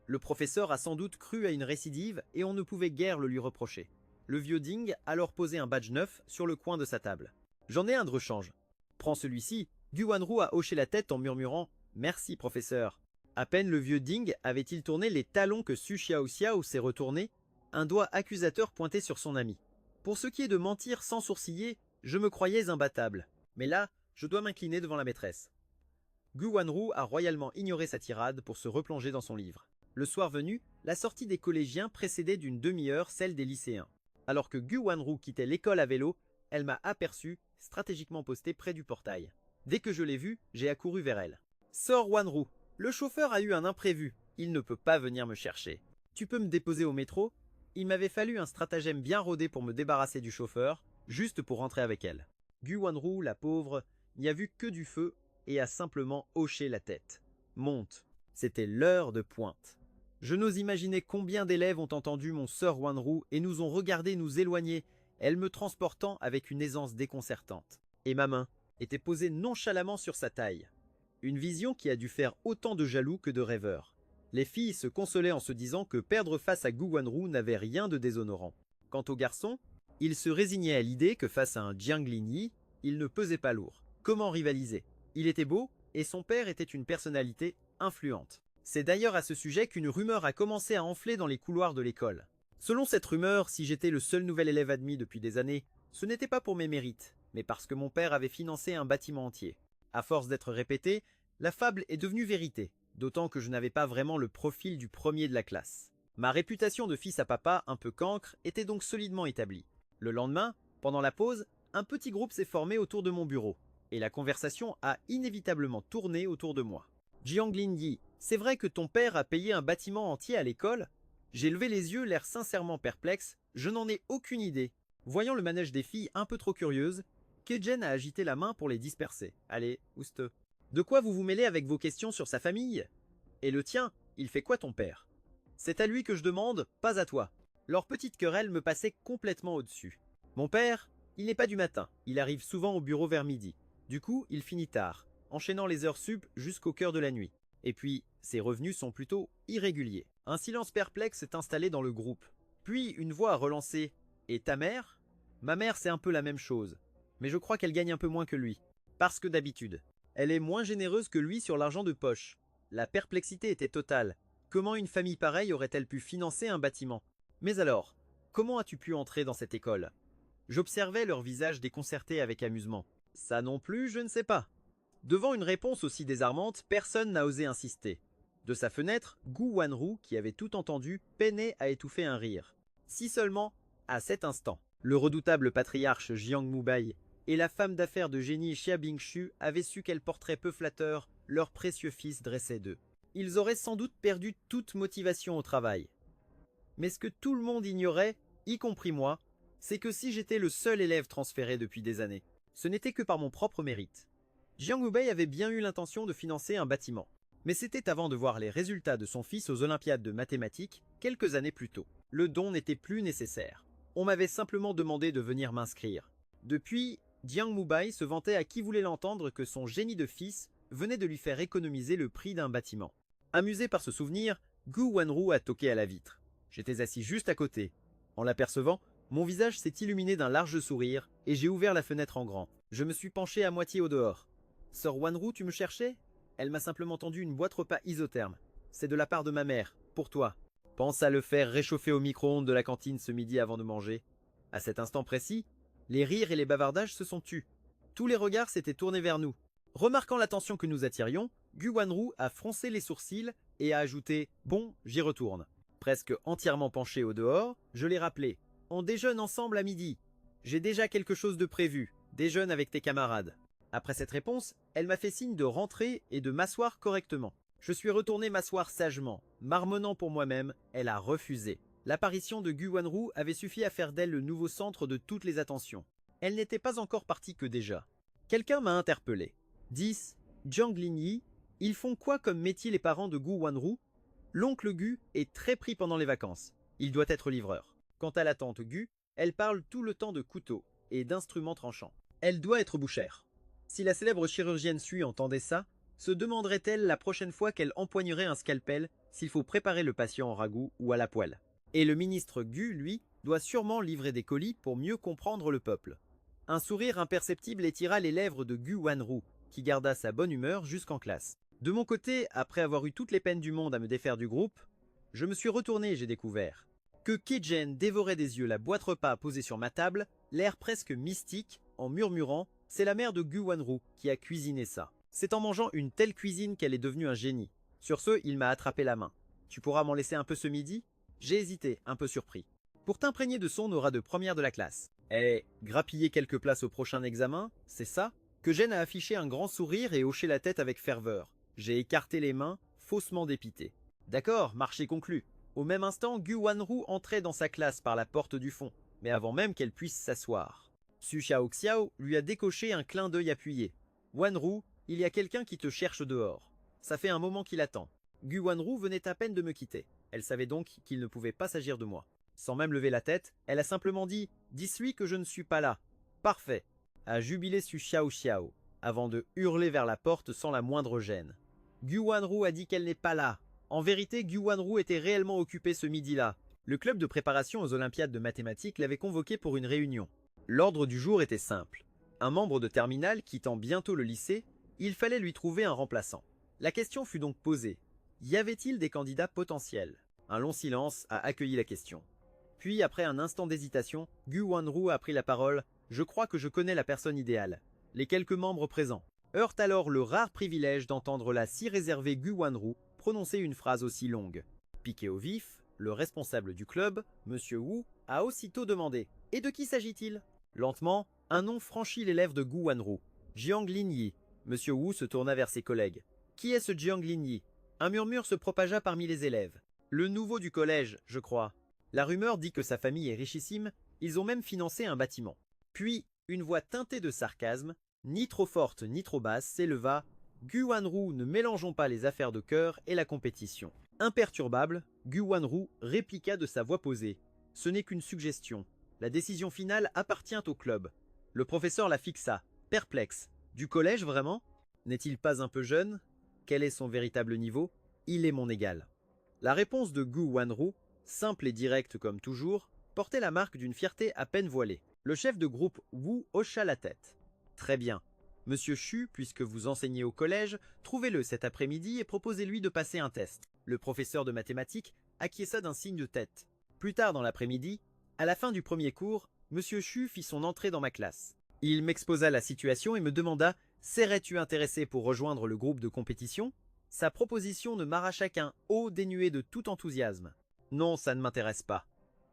Le professeur a sans doute cru à une récidive et on ne pouvait guère le lui reprocher. Le vieux Ding a alors posé un badge neuf sur le coin de sa table. « J'en ai un de rechange. Prends celui-ci. » Gu Wanru a hoché la tête en murmurant « Merci, professeur. » À peine le vieux Ding avait-il tourné les talons que Su Xiao Xiao s'est retourné, un doigt accusateur pointé sur son ami. Pour ce qui est de mentir sans sourciller, je me croyais imbattable. Mais là, Je dois m'incliner devant la maîtresse. Gu Wanru a royalement ignoré sa tirade pour se replonger dans son livre. Le soir venu, la sortie des collégiens précédait d'une demi-heure celle des lycéens. Alors que Gu Wanru quittait l'école à vélo, elle m'a aperçu, stratégiquement posté près du portail. Dès que je l'ai vue, j'ai accouru vers elle. « Sors Wanru, le chauffeur a eu un imprévu, il ne peut pas venir me chercher. Tu peux me déposer au métro ?» Il m'avait fallu un stratagème bien rodé pour me débarrasser du chauffeur, juste pour rentrer avec elle. Gu Wanru, la pauvre, n'y a vu que du feu et a simplement hoché la tête. Monte, c'était l'heure de pointe. Je n'ose imaginer combien d'élèves ont entendu mon sœur Wanru et nous ont regardé nous éloigner, elle me transportant avec une aisance déconcertante. Et ma main était posée nonchalamment sur sa taille. Une vision qui a dû faire autant de jaloux que de rêveurs. Les filles se consolaient en se disant que perdre face à Gu Wanru n'avait rien de déshonorant. Quant aux garçons, ils se résignaient à l'idée que face à un Jiang Linyi, il ne pesait pas lourd. Comment rivaliser? Il était beau et son père était une personnalité influente. C'est d'ailleurs à ce sujet qu'une rumeur a commencé à enfler dans les couloirs de l'école. Selon cette rumeur, si j'étais le seul nouvel élève admis depuis des années, ce n'était pas pour mes mérites, mais parce que mon père avait financé un bâtiment entier. À force d'être répétée, la fable est devenue vérité, d'autant que je n'avais pas vraiment le profil du premier de la classe. Ma réputation de fils à papa, un peu cancre, était donc solidement établie. Le lendemain, pendant la pause, un petit groupe s'est formé autour de mon bureau, et la conversation a inévitablement tourné autour de moi. Jiang Linyi, c'est vrai que ton père a payé un bâtiment entier à l'école? J'ai levé les yeux, l'air sincèrement perplexe, je n'en ai aucune idée. Voyant le manège des filles un peu trop curieuses, Kejen a agité la main pour les disperser. Allez, ouste. De quoi vous vous mêlez avec vos questions sur sa famille? Et le tien, il fait quoi ton père? C'est à lui que je demande, pas à toi. Leur petite querelle me passait complètement au-dessus. Mon père, il n'est pas du matin, il arrive souvent au bureau vers midi. Du coup, il finit tard, enchaînant les heures sup jusqu'au cœur de la nuit. Et puis, ses revenus sont plutôt irréguliers. Un silence perplexe s'est installé dans le groupe. Puis, une voix a relancé. « Et ta mère ?» Ma mère, c'est un peu la même chose. Mais je crois qu'elle gagne un peu moins que lui. Parce que d'habitude, elle est moins généreuse que lui sur l'argent de poche. La perplexité était totale. Comment une famille pareille aurait-elle pu financer un bâtiment? Mais alors, comment as-tu pu entrer dans cette école? J'observais leur visage déconcerté avec amusement. Ça non plus, je ne sais pas. Devant une réponse aussi désarmante, personne n'a osé insister. De sa fenêtre, Gu Wanru, qui avait tout entendu, peinait à étouffer un rire. Si seulement, à cet instant, le redoutable patriarche Jiang Mubai et la femme d'affaires de génie Xia Bingshu avaient su quel portrait peu flatteur leur précieux fils dressait d'eux. Ils auraient sans doute perdu toute motivation au travail. Mais ce que tout le monde ignorait, y compris moi, c'est que si j'étais le seul élève transféré depuis des années, ce n'était que par mon propre mérite. Jiang Mubai avait bien eu l'intention de financer un bâtiment, mais c'était avant de voir les résultats de son fils aux Olympiades de mathématiques quelques années plus tôt. Le don n'était plus nécessaire. On m'avait simplement demandé de venir m'inscrire. Depuis, Jiang Mubai se vantait à qui voulait l'entendre que son génie de fils venait de lui faire économiser le prix d'un bâtiment. Amusé par ce souvenir, Gu Wanru a toqué à la vitre. J'étais assis juste à côté. En l'apercevant, mon visage s'est illuminé d'un large sourire et j'ai ouvert la fenêtre en grand. Je me suis penché à moitié au dehors. « Sœur Wanru, tu me cherchais ?» Elle m'a simplement tendu une boîte repas isotherme. « C'est de la part de ma mère, pour toi. Pense à le faire réchauffer au micro-ondes de la cantine ce midi avant de manger. » À cet instant précis, les rires et les bavardages se sont tus. Tous les regards s'étaient tournés vers nous. Remarquant l'attention que nous attirions, Gu Wanru a froncé les sourcils et a ajouté « Bon, j'y retourne ». Presque entièrement penché au dehors, je l'ai rappelé. « On déjeune ensemble à midi. J'ai déjà quelque chose de prévu. Déjeune avec tes camarades. » Après cette réponse, elle m'a fait signe de rentrer et de m'asseoir correctement. Je suis retourné m'asseoir sagement. Marmonnant pour moi-même, elle a refusé. L'apparition de Gu Wanru avait suffi à faire d'elle le nouveau centre de toutes les attentions. Elle n'était pas encore partie que déjà. Quelqu'un m'a interpellé. 10. Jiang Linyi, ils font quoi comme métier les parents de Gu Wanru? L'oncle Gu est très pris pendant les vacances. Il doit être livreur. Quant à la tante Gu, elle parle tout le temps de couteaux et d'instruments tranchants. Elle doit être bouchère. Si la célèbre chirurgienne Sui entendait ça, se demanderait-elle la prochaine fois qu'elle empoignerait un scalpel s'il faut préparer le patient en ragoût ou à la poêle. Et le ministre Gu, lui, doit sûrement livrer des colis pour mieux comprendre le peuple. Un sourire imperceptible étira les lèvres de Gu Wanru, qui garda sa bonne humeur jusqu'en classe. De mon côté, après avoir eu toutes les peines du monde à me défaire du groupe, je me suis retourné et j'ai découvert que Kejen dévorait des yeux la boîte repas posée sur ma table, l'air presque mystique, en murmurant « C'est la mère de Gu Wanru qui a cuisiné ça. C'est en mangeant une telle cuisine qu'elle est devenue un génie. Sur ce, il m'a attrapé la main. Tu pourras m'en laisser un peu ce midi? J'ai hésité, un peu surpris. Pour t'imprégner de son aura de première de la classe. Et grappiller quelques places au prochain examen, c'est ça? Que gêne à afficher un grand sourire et hocher la tête avec ferveur. J'ai écarté les mains, faussement dépité. D'accord, marché conclu. Au même instant, Gu Wanru entrait dans sa classe par la porte du fond, mais avant même qu'elle puisse s'asseoir. Su Xiao lui a décoché un clin d'œil appuyé. Wanru, il y a quelqu'un qui te cherche dehors. Ça fait un moment qu'il attend. Gu Wanru venait à peine de me quitter. Elle savait donc qu'il ne pouvait pas s'agir de moi. Sans même lever la tête, elle a simplement dit « Dis-lui que je ne suis pas là. » Parfait, a jubilé Su Xiao, avant de hurler vers la porte sans la moindre gêne. Gu Wanru a dit qu'elle n'est pas là. En vérité, Gu Wanru était réellement occupé ce midi-là. Le club de préparation aux Olympiades de mathématiques l'avait convoqué pour une réunion. L'ordre du jour était simple. Un membre de terminale quittant bientôt le lycée, il fallait lui trouver un remplaçant. La question fut donc posée. Y avait-il des candidats potentiels? Un long silence a accueilli la question. Puis, après un instant d'hésitation, Gu Wanru a pris la parole. « Je crois que je connais la personne idéale. » Les quelques membres présents heurtent alors le rare privilège d'entendre la si réservée Gu Wanru prononcer une phrase aussi longue. Piqué au vif, le responsable du club, M. Wu, a aussitôt demandé « Et de qui s'agit-il » Lentement, un nom franchit les lèvres de Gu Wanru. « Jiang Linyi ». M. Wu se tourna vers ses collègues. « Qui est ce Jiang Linyi » Un murmure se propagea parmi les élèves. « Le nouveau du collège, je crois. » La rumeur dit que sa famille est richissime, ils ont même financé un bâtiment. Puis, une voix teintée de sarcasme, ni trop forte ni trop basse, s'éleva. Gu Wanru, ne mélangeons pas les affaires de cœur et la compétition. Imperturbable, Gu Wanru répliqua de sa voix posée. Ce n'est qu'une suggestion. La décision finale appartient au club. Le professeur la fixa, perplexe. Du collège vraiment? N'est-il pas un peu jeune? Quel est son véritable niveau? Il est mon égal. La réponse de Gu Wanru, simple et directe comme toujours, portait la marque d'une fierté à peine voilée. Le chef de groupe Wu hocha la tête. Très bien. Monsieur Xu, puisque vous enseignez au collège, trouvez-le cet après-midi et proposez-lui de passer un test. Le professeur de mathématiques acquiesça d'un signe de tête. Plus tard dans l'après-midi, à la fin du premier cours, Monsieur Xu fit son entrée dans ma classe. Il m'exposa la situation et me demanda « Serais-tu intéressé pour rejoindre le groupe de compétition ?» Sa proposition ne m'arracha qu'un « oh » dénué de tout enthousiasme. Non, ça ne m'intéresse pas.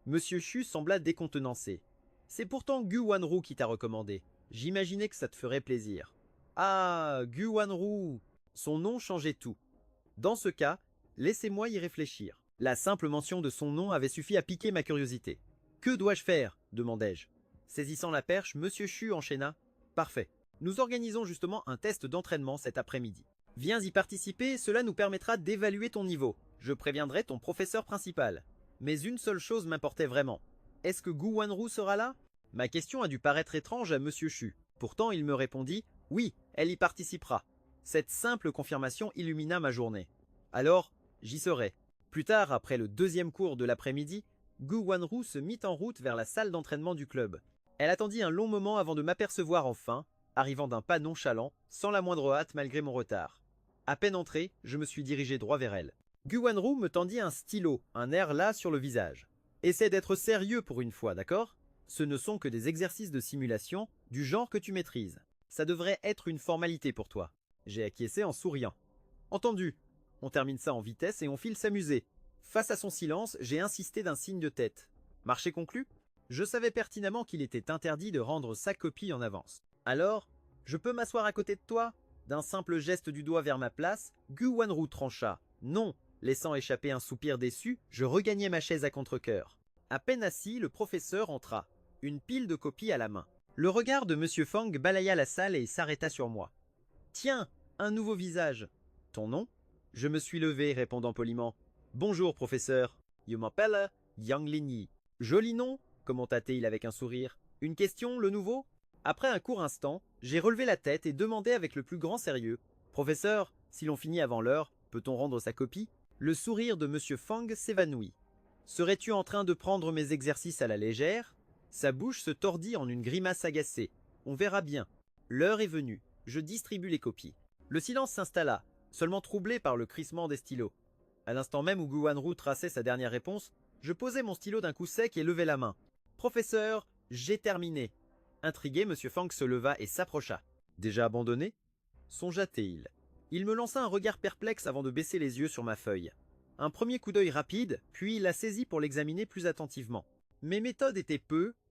Monsieur Xu sembla décontenancé. C'est pourtant Gu Wanru qui t'a recommandé. J'imaginais que ça te ferait plaisir. Ah, Gu Wanru. Son nom changeait tout. Dans ce cas, laissez-moi y réfléchir. La simple mention de son nom avait suffi à piquer ma curiosité. Que dois-je faire? Demandai-je. Saisissant la perche, Monsieur Xu enchaîna. Parfait. Nous organisons justement un test d'entraînement cet après-midi. Viens y participer, cela nous permettra d'évaluer ton niveau. Je préviendrai ton professeur principal. Mais une seule chose m'importait vraiment. Est-ce que Gu Wanru sera là? Ma question a dû paraître étrange à Monsieur Xu. Pourtant, il me répondit « Oui, elle y participera ». Cette simple confirmation illumina ma journée. Alors, j'y serai. Plus tard, après le deuxième cours de l'après-midi, Gu Wanru se mit en route vers la salle d'entraînement du club. Elle attendit un long moment avant de m'apercevoir enfin, arrivant d'un pas nonchalant, sans la moindre hâte malgré mon retard. À peine entré, je me suis dirigé droit vers elle. Gu Wanru me tendit un stylo, un air las sur le visage. « Essaie d'être sérieux pour une fois, d'accord ? Ce ne sont que des exercices de simulation du genre que tu maîtrises. Ça devrait être une formalité pour toi. » J'ai acquiescé en souriant. « Entendu. On termine ça en vitesse et on file s'amuser. » Face à son silence, j'ai insisté d'un signe de tête. Marché conclu? Je savais pertinemment qu'il était interdit de rendre sa copie en avance. Alors, je peux m'asseoir à côté de toi? D'un simple geste du doigt vers ma place, Gu Wanru trancha. Non, laissant échapper un soupir déçu, je regagnai ma chaise à contre-cœur. À peine assis, le professeur entra, une pile de copies à la main. Le regard de Monsieur Fang balaya la salle et s'arrêta sur moi. Tiens, un nouveau visage. Ton nom? Je me suis levé, répondant poliment. Bonjour, professeur. Je m'appelle Yang Linyi. Joli nom, commenta-t-il avec un sourire. Une question, le nouveau? Après un court instant, j'ai relevé la tête et demandé avec le plus grand sérieux. Professeur, si l'on finit avant l'heure, peut-on rendre sa copie? Le sourire de Monsieur Fang s'évanouit. Serais-tu en train de prendre mes exercices à la légère? Sa bouche se tordit en une grimace agacée. On verra bien. L'heure est venue. Je distribue les copies. Le silence s'installa, seulement troublé par le crissement des stylos. À l'instant même où Gu Wanru traçait sa dernière réponse, je posai mon stylo d'un coup sec et levai la main. « Professeur, j'ai terminé. » Intrigué, M. Fang se leva et s'approcha. Déjà abandonné? Songea-t-il. Il me lança un regard perplexe avant de baisser les yeux sur ma feuille. Un premier coup d'œil rapide, puis il la saisit pour l'examiner plus attentivement. Mes méthodes étaient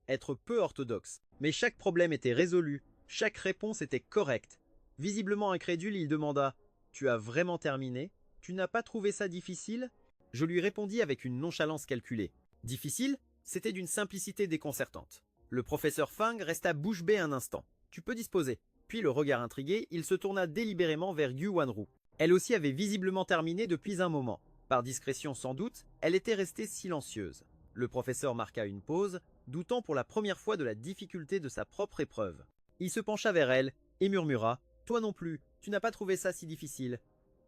être peu orthodoxes. Mais chaque problème était résolu, chaque réponse était correcte. Visiblement incrédule, il demanda « Tu as vraiment terminé? Tu n'as pas trouvé ça difficile ?» Je lui répondis avec une nonchalance calculée. Difficile? C'était d'une simplicité déconcertante. Le professeur Fang resta bouche bée un instant. « Tu peux disposer. » Puis le regard intrigué, il se tourna délibérément vers Gu Wanru. Elle aussi avait visiblement terminé depuis un moment. Par discrétion sans doute, elle était restée silencieuse. Le professeur marqua une pause, doutant pour la première fois de la difficulté de sa propre épreuve. Il se pencha vers elle et murmura « Toi non plus, tu n'as pas trouvé ça si difficile ?»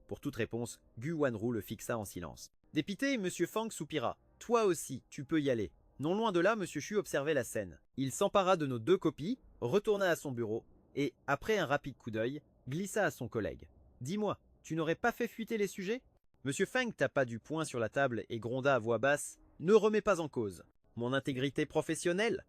Pour toute réponse, Gu Wanru le fixa en silence. Dépité, M. Fang soupira. « Toi aussi, tu peux y aller. » Non loin de là, M. Chu observait la scène. Il s'empara de nos 2 copies, retourna à son bureau et, après un rapide coup d'œil, glissa à son collègue. « Dis-moi, tu n'aurais pas fait fuiter les sujets ?» M. Fang tapa du poing sur la table et gronda à voix basse « Ne remets pas en cause. Mon intégrité professionnelle ?»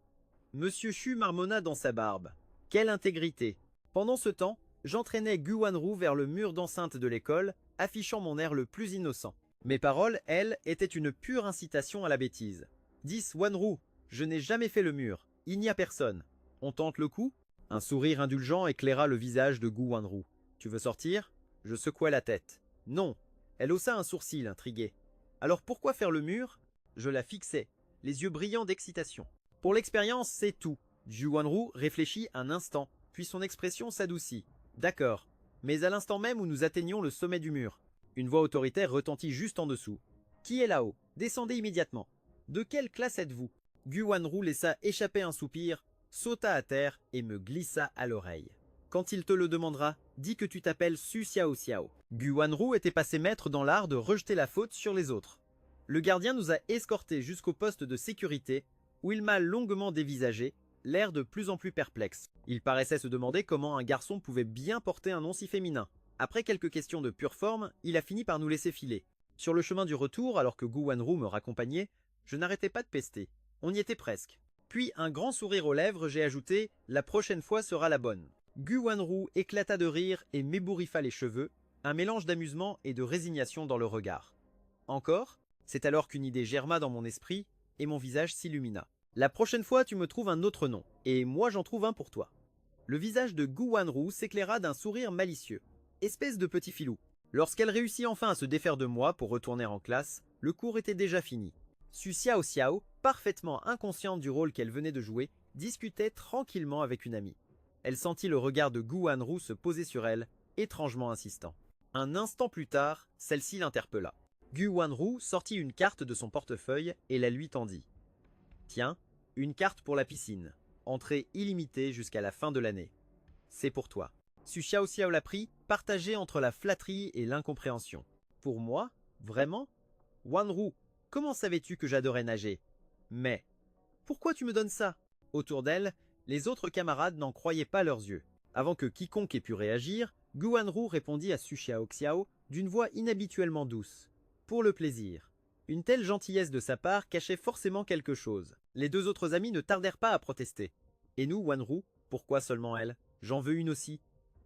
M. Chu marmonna dans sa barbe. « Quelle intégrité ?» Pendant ce temps, j'entraînais Gu Wanru vers le mur d'enceinte de l'école, affichant mon air le plus innocent. Mes paroles, elles, étaient une pure incitation à la bêtise. « 10 Wanru, je n'ai jamais fait le mur. Il n'y a personne. On tente le coup ?» Un sourire indulgent éclaira le visage de Gu Wanru. « Tu veux sortir ?» Je secouai la tête. « Non. » Elle haussa un sourcil, intriguée. « Alors pourquoi faire le mur ?» Je la fixais, les yeux brillants d'excitation. « Pour l'expérience, c'est tout. » Gu Wanru réfléchit un instant, puis son expression s'adoucit. « D'accord. Mais à l'instant même où nous atteignions le sommet du mur. » Une voix autoritaire retentit juste en dessous. « Qui est là-haut? Descendez immédiatement. » « De quelle classe êtes-vous » Gu Wanru laissa échapper un soupir, sauta à terre et me glissa à l'oreille. « Quand il te le demandera, dis que tu t'appelles Su Xiao Xiao. » Gu Wanru était passé maître dans l'art de rejeter la faute sur les autres. Le gardien nous a escortés jusqu'au poste de sécurité, où il m'a longuement dévisagé, l'air de plus en plus perplexe. Il paraissait se demander comment un garçon pouvait bien porter un nom si féminin. Après quelques questions de pure forme, il a fini par nous laisser filer. Sur le chemin du retour, alors que Gu Wanru me raccompagnait, je n'arrêtais pas de pester. On y était presque. Puis, un grand sourire aux lèvres, j'ai ajouté « La prochaine fois sera la bonne ». Gu Wanru éclata de rire et m'ébouriffa les cheveux, un mélange d'amusement et de résignation dans le regard. Encore? C'est alors qu'une idée germa dans mon esprit et mon visage s'illumina. « La prochaine fois, tu me trouves un autre nom, et moi j'en trouve un pour toi. » Le visage de Gu Wanru s'éclaira d'un sourire malicieux. Espèce de petit filou. Lorsqu'elle réussit enfin à se défaire de moi pour retourner en classe, le cours était déjà fini. Su Xiao Xiao, parfaitement inconsciente du rôle qu'elle venait de jouer, discutait tranquillement avec une amie. Elle sentit le regard de Gu Wanru se poser sur elle, étrangement insistant. Un instant plus tard, celle-ci l'interpella. Gu Wanru sortit une carte de son portefeuille et la lui tendit. « Tiens, une carte pour la piscine. Entrée illimitée jusqu'à la fin de l'année. C'est pour toi. » Su Xiao Xiao la prit, partagée entre la flatterie et l'incompréhension. « Pour moi? Vraiment? Wanru, comment savais-tu que j'adorais nager? Mais, pourquoi tu me donnes ça ?» Autour d'elle, les autres camarades n'en croyaient pas leurs yeux. Avant que quiconque ait pu réagir, Gu Wanru répondit à Su Xiao Xiao d'une voix inhabituellement douce. « Pour le plaisir. » Une telle gentillesse de sa part cachait forcément quelque chose. Les 2 autres amis ne tardèrent pas à protester. « Et nous, Wanru, pourquoi seulement elle? J'en veux une aussi. »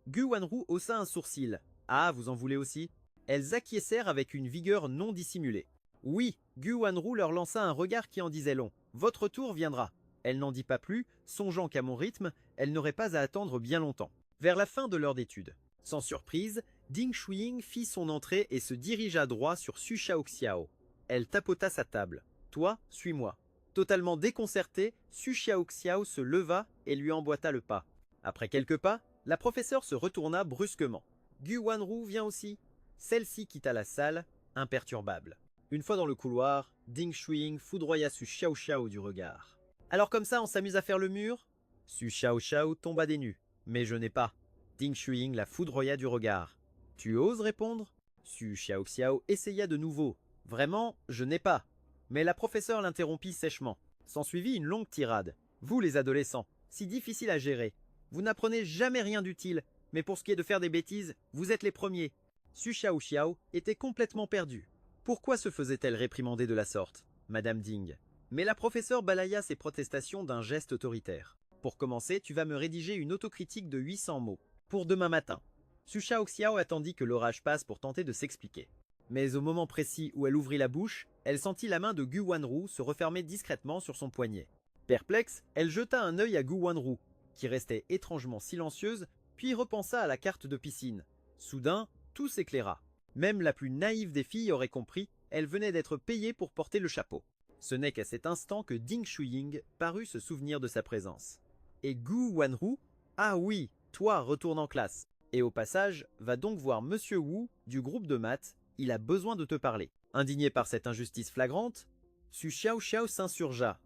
Gu Wanru haussa un sourcil. « Ah, vous en voulez aussi ?» Elles acquiescèrent avec une vigueur non dissimulée. Oui, Gu Wanru leur lança un regard qui en disait long. « Votre tour viendra. » Elle n'en dit pas plus, songeant qu'à mon rythme, elle n'aurait pas à attendre bien longtemps. Vers la fin de l'heure d'étude. Sans surprise, Ding Shuiying fit son entrée et se dirigea droit sur Su Xiao Xiao. Elle tapota sa table. « Toi, suis-moi. » Totalement déconcertée, Su Xiao Xiao se leva et lui emboîta le pas. Après quelques pas, la professeure se retourna brusquement. « Gu Wanru vient aussi. » Celle-ci quitta la salle, imperturbable. Une fois dans le couloir, Ding Shuiying foudroya Su Xiao Xiao du regard. « Alors comme ça, on s'amuse à faire le mur ?» Su Xiao Xiao tomba des nues. « Mais je n'ai pas. » Ding Shuiying la foudroya du regard. « Tu oses répondre ?» Su Xiao Xiao essaya de nouveau. « Vraiment, je n'ai pas. » Mais la professeure l'interrompit sèchement. S'ensuivit une longue tirade. « Vous les adolescents, si difficile à gérer. Vous n'apprenez jamais rien d'utile, mais pour ce qui est de faire des bêtises, vous êtes les premiers. » Su Xiao Xiao était complètement perdue. Pourquoi se faisait-elle réprimander de la sorte, Madame Ding? Mais la professeure balaya ses protestations d'un geste autoritaire. « Pour commencer, tu vas me rédiger une autocritique de 800 mots. Pour demain matin. Su Xiao attendit que l'orage passe pour tenter de s'expliquer. Mais au moment précis où elle ouvrit la bouche, elle sentit la main de Gu Wanru se refermer discrètement sur son poignet. Perplexe, elle jeta un œil à Gu Wanru, qui restait étrangement silencieuse, puis repensa à la carte de piscine. Soudain, tout s'éclaira. Même la plus naïve des filles aurait compris, elle venait d'être payée pour porter le chapeau. Ce n'est qu'à cet instant que Ding Shuying parut se souvenir de sa présence. Et Gu Wanru? Ah oui, toi retourne en classe. Et au passage, va donc voir Monsieur Wu du groupe de maths, il a besoin de te parler. Indigné par cette injustice flagrante, Su Xiao s'insurgea.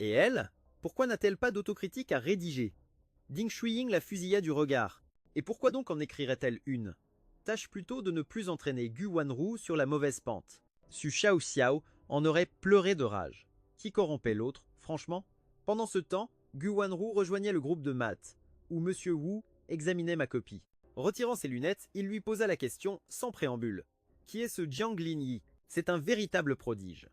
Et elle? Pourquoi n'a-t-elle pas d'autocritique à rédiger? Ding Shuying la fusilla du regard. Et pourquoi donc en écrirait-elle une? Tâche plutôt de ne plus entraîner Gu Wanru sur la mauvaise pente. Su Xiao en aurait pleuré de rage. Qui corrompait l'autre, franchement? Pendant ce temps, Gu Wanru rejoignait le groupe de maths, où Monsieur Wu examinait ma copie. Retirant ses lunettes, il lui posa la question sans préambule. Qui est ce Jiang Linyi? C'est un véritable prodige.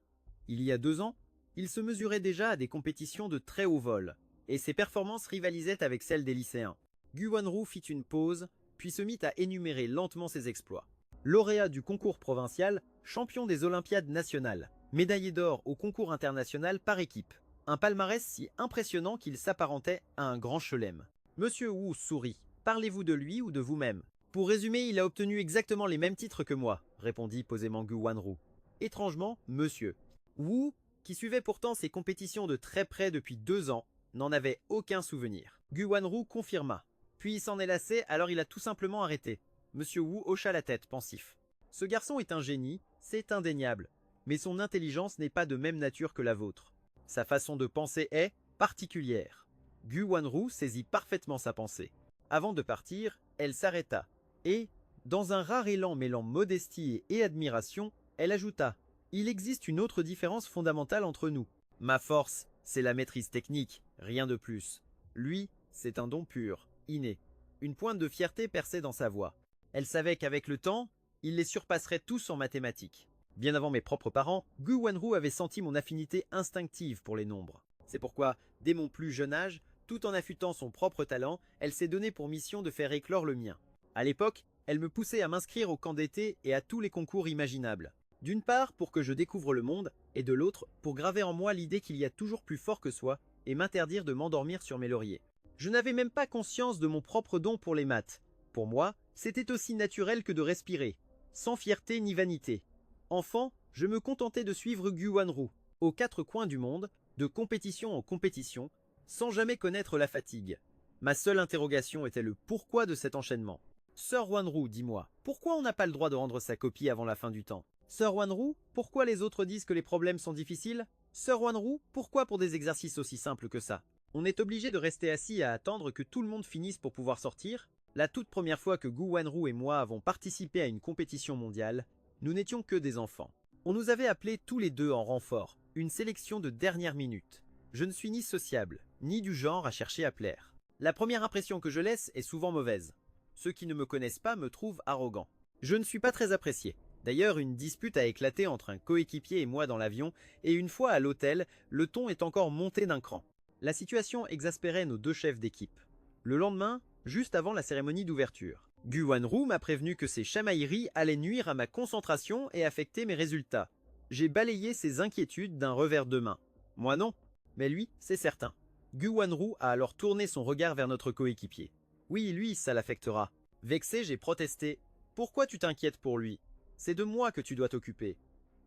Il y a 2 ans, il se mesurait déjà à des compétitions de très haut vol, et ses performances rivalisaient avec celles des lycéens. Gu Wanru fit une pause, puis se mit à énumérer lentement ses exploits. Lauréat du concours provincial, champion des Olympiades nationales, médaillé d'or au concours international par équipe. Un palmarès si impressionnant qu'il s'apparentait à un grand chelem. Monsieur Wu sourit. Parlez-vous de lui ou de vous-même? Pour résumer, il a obtenu exactement les mêmes titres que moi, répondit posément Gu Wanru. Étrangement, monsieur. Wu, qui suivait pourtant ces compétitions de très près depuis 2 ans, n'en avait aucun souvenir. Gu Wanru confirma. Puis il s'en est lassé, alors il a tout simplement arrêté. Monsieur Wu hocha la tête, pensif. Ce garçon est un génie, c'est indéniable, mais son intelligence n'est pas de même nature que la vôtre. Sa façon de penser est particulière. Gu Wanru saisit parfaitement sa pensée. Avant de partir, elle s'arrêta, et, dans un rare élan mêlant modestie et admiration, elle ajouta « Il existe une autre différence fondamentale entre nous. Ma force, c'est la maîtrise technique, rien de plus. Lui, c'est un don pur, inné. » Une pointe de fierté perçait dans sa voix. Elle savait qu'avec le temps, il les surpasserait tous en mathématiques. Bien avant mes propres parents, Gu Wanru avait senti mon affinité instinctive pour les nombres. C'est pourquoi, dès mon plus jeune âge, tout en affûtant son propre talent, elle s'est donnée pour mission de faire éclore le mien. À l'époque, elle me poussait à m'inscrire au camp d'été et à tous les concours imaginables. D'une part, pour que je découvre le monde, et de l'autre, pour graver en moi l'idée qu'il y a toujours plus fort que soi, et m'interdire de m'endormir sur mes lauriers. Je n'avais même pas conscience de mon propre don pour les maths. Pour moi, c'était aussi naturel que de respirer, sans fierté ni vanité. Enfant, je me contentais de suivre Gu Wanru, aux 4 coins du monde, de compétition en compétition, sans jamais connaître la fatigue. Ma seule interrogation était le pourquoi de cet enchaînement. Sir Wanru, dis-moi, pourquoi on n'a pas le droit de rendre sa copie avant la fin du temps? Sir Wanru, pourquoi les autres disent que les problèmes sont difficiles? Sir Wanru, pourquoi pour des exercices aussi simples que ça? On est obligé de rester assis à attendre que tout le monde finisse pour pouvoir sortir? La toute première fois que Gu Wanru et moi avons participé à une compétition mondiale, nous n'étions que des enfants. On nous avait appelés tous les deux en renfort, une sélection de dernière minute. Je ne suis ni sociable, ni du genre à chercher à plaire. La première impression que je laisse est souvent mauvaise. Ceux qui ne me connaissent pas me trouvent arrogant. Je ne suis pas très apprécié. D'ailleurs, une dispute a éclaté entre un coéquipier et moi dans l'avion, et une fois à l'hôtel, le ton est encore monté d'un cran. La situation exaspérait nos 2 chefs d'équipe. Le lendemain, juste avant la cérémonie d'ouverture, Gu Wanru m'a prévenu que ces chamailleries allaient nuire à ma concentration et affecter mes résultats. J'ai balayé ses inquiétudes d'un revers de main. Moi non, mais lui, c'est certain. Gu Wanru a alors tourné son regard vers notre coéquipier. Oui, lui, ça l'affectera. Vexé, j'ai protesté. Pourquoi tu t'inquiètes pour lui? C'est de moi que tu dois t'occuper.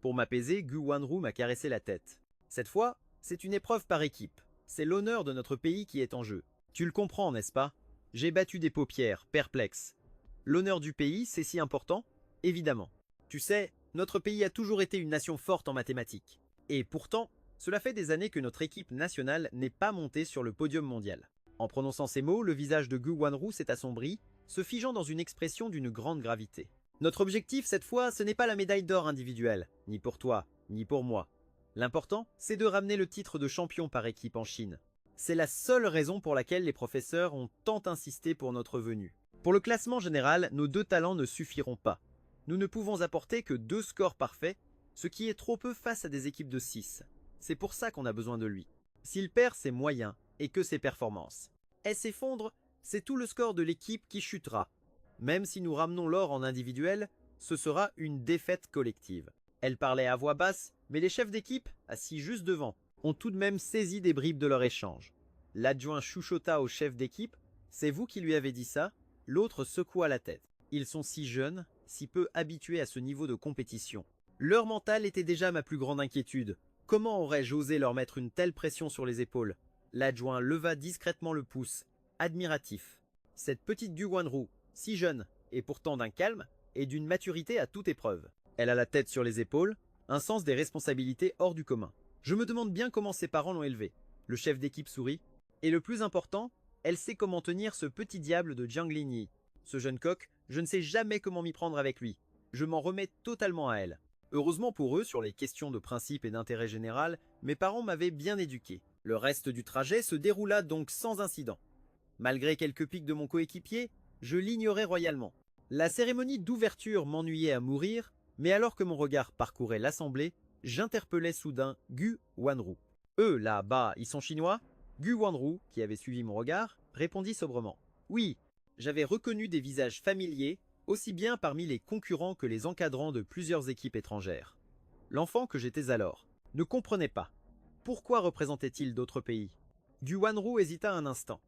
Pour m'apaiser, Gu Wanru m'a caressé la tête. Cette fois, c'est une épreuve par équipe. C'est l'honneur de notre pays qui est en jeu. Tu le comprends, n'est-ce pas? J'ai battu des paupières, perplexe. L'honneur du pays, c'est si important? Évidemment. Tu sais, notre pays a toujours été une nation forte en mathématiques. Et pourtant, cela fait des années que notre équipe nationale n'est pas montée sur le podium mondial. En prononçant ces mots, le visage de Gu Wanru s'est assombri, se figeant dans une expression d'une grande gravité. Notre objectif, cette fois, ce n'est pas la médaille d'or individuelle, ni pour toi, ni pour moi. L'important, c'est de ramener le titre de champion par équipe en Chine. C'est la seule raison pour laquelle les professeurs ont tant insisté pour notre venue. Pour le classement général, nos 2 talents ne suffiront pas. Nous ne pouvons apporter que 2 scores parfaits, ce qui est trop peu face à des équipes de 6. C'est pour ça qu'on a besoin de lui. S'il perd, c'est moyen, et que ses performances. Elle s'effondre, c'est tout le score de l'équipe qui chutera. Même si nous ramenons l'or en individuel, ce sera une défaite collective. Elle parlait à voix basse, mais les chefs d'équipe, assis juste devant, ont tout de même saisi des bribes de leur échange. L'adjoint chuchota au chef d'équipe, « C'est vous qui lui avez dit ça ?» L'autre secoua la tête. Ils sont si jeunes, si peu habitués à ce niveau de compétition. Leur mental était déjà ma plus grande inquiétude. Comment aurais-je osé leur mettre une telle pression sur les épaules? L'adjoint leva discrètement le pouce, admiratif. Cette petite Gu Wanru, si jeune, et pourtant d'un calme et d'une maturité à toute épreuve. Elle a la tête sur les épaules, un sens des responsabilités hors du commun. Je me demande bien comment ses parents l'ont élevée. Le chef d'équipe sourit. Et le plus important, elle sait comment tenir ce petit diable de Jiang Lingyi. Ce jeune coq, je ne sais jamais comment m'y prendre avec lui. Je m'en remets totalement à elle. Heureusement pour eux, sur les questions de principe et d'intérêt général, mes parents m'avaient bien éduqué. Le reste du trajet se déroula donc sans incident. Malgré quelques pics de mon coéquipier, je l'ignorais royalement. La cérémonie d'ouverture m'ennuyait à mourir, mais alors que mon regard parcourait l'assemblée, j'interpellai soudain Gu Wanru. Eux, là-bas, ils sont chinois? Gu Wanru, qui avait suivi mon regard, répondit sobrement. Oui, j'avais reconnu des visages familiers, aussi bien parmi les concurrents que les encadrants de plusieurs équipes étrangères. L'enfant que j'étais alors ne comprenait pas. Pourquoi représentait-il d'autres pays? Gu Wanru hésita un instant.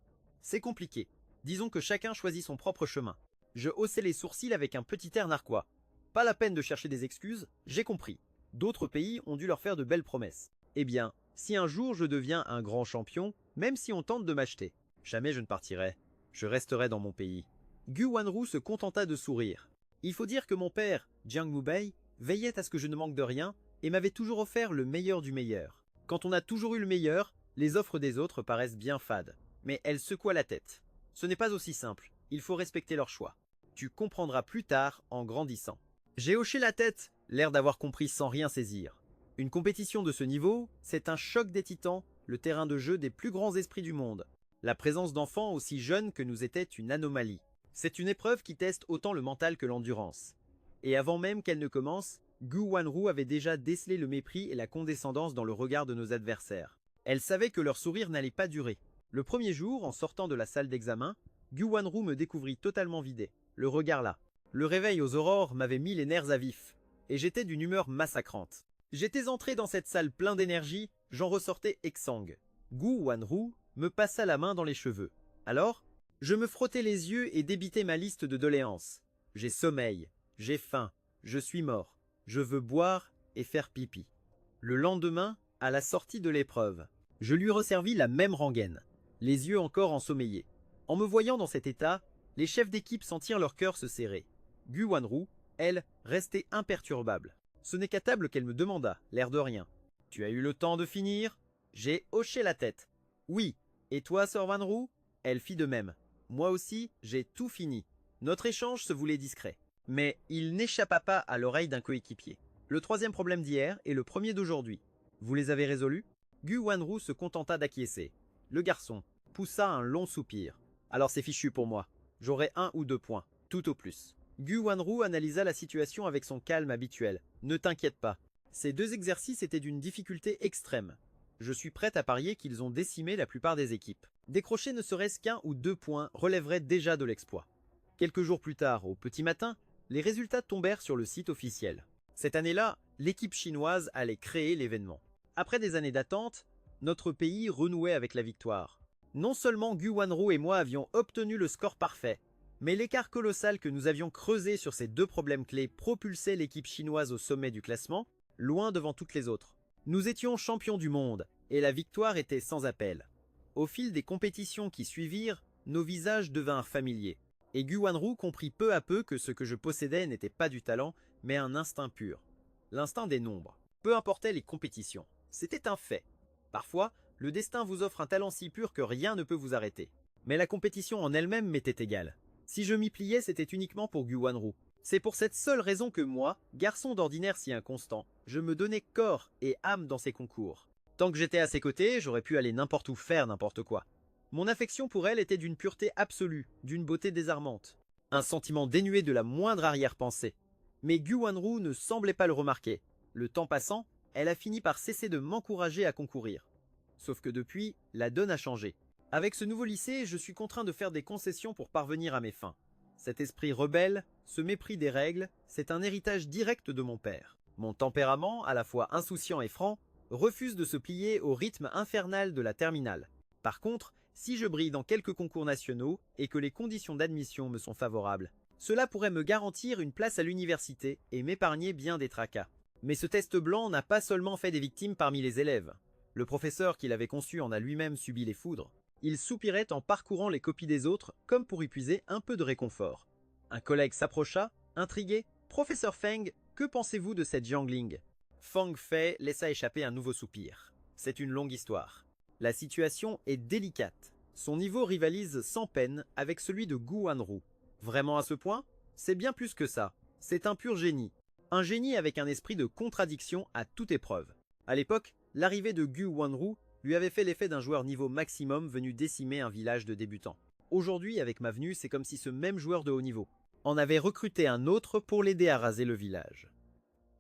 C'est compliqué. Disons que chacun choisit son propre chemin. Je haussai les sourcils avec un petit air narquois. Pas la peine de chercher des excuses, j'ai compris. D'autres pays ont dû leur faire de belles promesses. Eh bien, si un jour je deviens un grand champion, même si on tente de m'acheter, jamais je ne partirai. Je resterai dans mon pays. Gu Wanru se contenta de sourire. Il faut dire que mon père, Jiang Mubei, veillait à ce que je ne manque de rien et m'avait toujours offert le meilleur du meilleur. Quand on a toujours eu le meilleur, les offres des autres paraissent bien fades. Mais elle secoua la tête. Ce n'est pas aussi simple, il faut respecter leur choix. Tu comprendras plus tard en grandissant. J'ai hoché la tête, l'air d'avoir compris sans rien saisir. Une compétition de ce niveau, c'est un choc des titans, le terrain de jeu des plus grands esprits du monde. La présence d'enfants aussi jeunes que nous était une anomalie. C'est une épreuve qui teste autant le mental que l'endurance. Et avant même qu'elle ne commence, Gu Wanru avait déjà décelé le mépris et la condescendance dans le regard de nos adversaires. Elle savait que leur sourire n'allait pas durer. Le premier jour, en sortant de la salle d'examen, Gu Wanru me découvrit totalement vidé, le regard là. Le réveil aux aurores m'avait mis les nerfs à vif, et j'étais d'une humeur massacrante. J'étais entré dans cette salle plein d'énergie, j'en ressortais exsangue. Gu Wanru me passa la main dans les cheveux. Alors, je me frottais les yeux et débitais ma liste de doléances. J'ai sommeil, j'ai faim, je suis mort, je veux boire et faire pipi. Le lendemain, à la sortie de l'épreuve, je lui resservis la même rengaine, les yeux encore ensommeillés. En me voyant dans cet état, les chefs d'équipe sentirent leur cœur se serrer. Gu Wanru, elle, restait imperturbable. Ce n'est qu'à table qu'elle me demanda, l'air de rien. « Tu as eu le temps de finir ?» J'ai hoché la tête. « Oui. Et toi, Sir Wanru ?» Elle fit de même. « Moi aussi, j'ai tout fini. » Notre échange se voulait discret. Mais il n'échappa pas à l'oreille d'un coéquipier. Le troisième problème d'hier et le premier d'aujourd'hui. Vous les avez résolus? Gu Wanru se contenta d'acquiescer. Le garçon poussa un long soupir. Alors c'est fichu pour moi. J'aurai 1 ou 2 points, tout au plus. Gu Wanru analysa la situation avec son calme habituel. Ne t'inquiète pas. Ces 2 exercices étaient d'une difficulté extrême. Je suis prête à parier qu'ils ont décimé la plupart des équipes. Décrocher ne serait-ce qu'1 ou 2 points relèverait déjà de l'exploit. Quelques jours plus tard, au petit matin, les résultats tombèrent sur le site officiel. Cette année-là, l'équipe chinoise allait créer l'événement. Après des années d'attente, notre pays renouait avec la victoire. Non seulement Gu Wanru et moi avions obtenu le score parfait, mais l'écart colossal que nous avions creusé sur ces 2 problèmes clés propulsait l'équipe chinoise au sommet du classement, loin devant toutes les autres. Nous étions champions du monde, et la victoire était sans appel. Au fil des compétitions qui suivirent, nos visages devinrent familiers, et Gu Wanru comprit peu à peu que ce que je possédais n'était pas du talent, mais un instinct pur. L'instinct des nombres. Peu importaient les compétitions. C'était un fait. Parfois, le destin vous offre un talent si pur que rien ne peut vous arrêter. Mais la compétition en elle-même m'était égale. Si je m'y pliais, c'était uniquement pour Gu Wanru. C'est pour cette seule raison que moi, garçon d'ordinaire si inconstant, je me donnais corps et âme dans ces concours. Tant que j'étais à ses côtés, j'aurais pu aller n'importe où faire n'importe quoi. Mon affection pour elle était d'une pureté absolue, d'une beauté désarmante. Un sentiment dénué de la moindre arrière-pensée. Mais Gu Wanru ne semblait pas le remarquer. Le temps passant, elle a fini par cesser de m'encourager à concourir. Sauf que depuis, la donne a changé. Avec ce nouveau lycée, je suis contraint de faire des concessions pour parvenir à mes fins. Cet esprit rebelle, ce mépris des règles, c'est un héritage direct de mon père. Mon tempérament, à la fois insouciant et franc, refuse de se plier au rythme infernal de la terminale. Par contre, si je brille dans quelques concours nationaux et que les conditions d'admission me sont favorables, cela pourrait me garantir une place à l'université et m'épargner bien des tracas. Mais ce test blanc n'a pas seulement fait des victimes parmi les élèves. Le professeur qui l'avait conçu en a lui-même subi les foudres. Il soupirait en parcourant les copies des autres comme pour y puiser un peu de réconfort. Un collègue s'approcha, intrigué. « Professeur Feng, que pensez-vous de cette Jiangling ?» Feng Fei laissa échapper un nouveau soupir. C'est une longue histoire. La situation est délicate. Son niveau rivalise sans peine avec celui de Gu Wanru. Vraiment à ce point? C'est bien plus que ça. C'est un pur génie. Un génie avec un esprit de contradiction à toute épreuve. À l'époque, l'arrivée de Gu Wanru lui avait fait l'effet d'un joueur niveau maximum venu décimer un village de débutants. Aujourd'hui, avec ma venue, c'est comme si ce même joueur de haut niveau en avait recruté un autre pour l'aider à raser le village.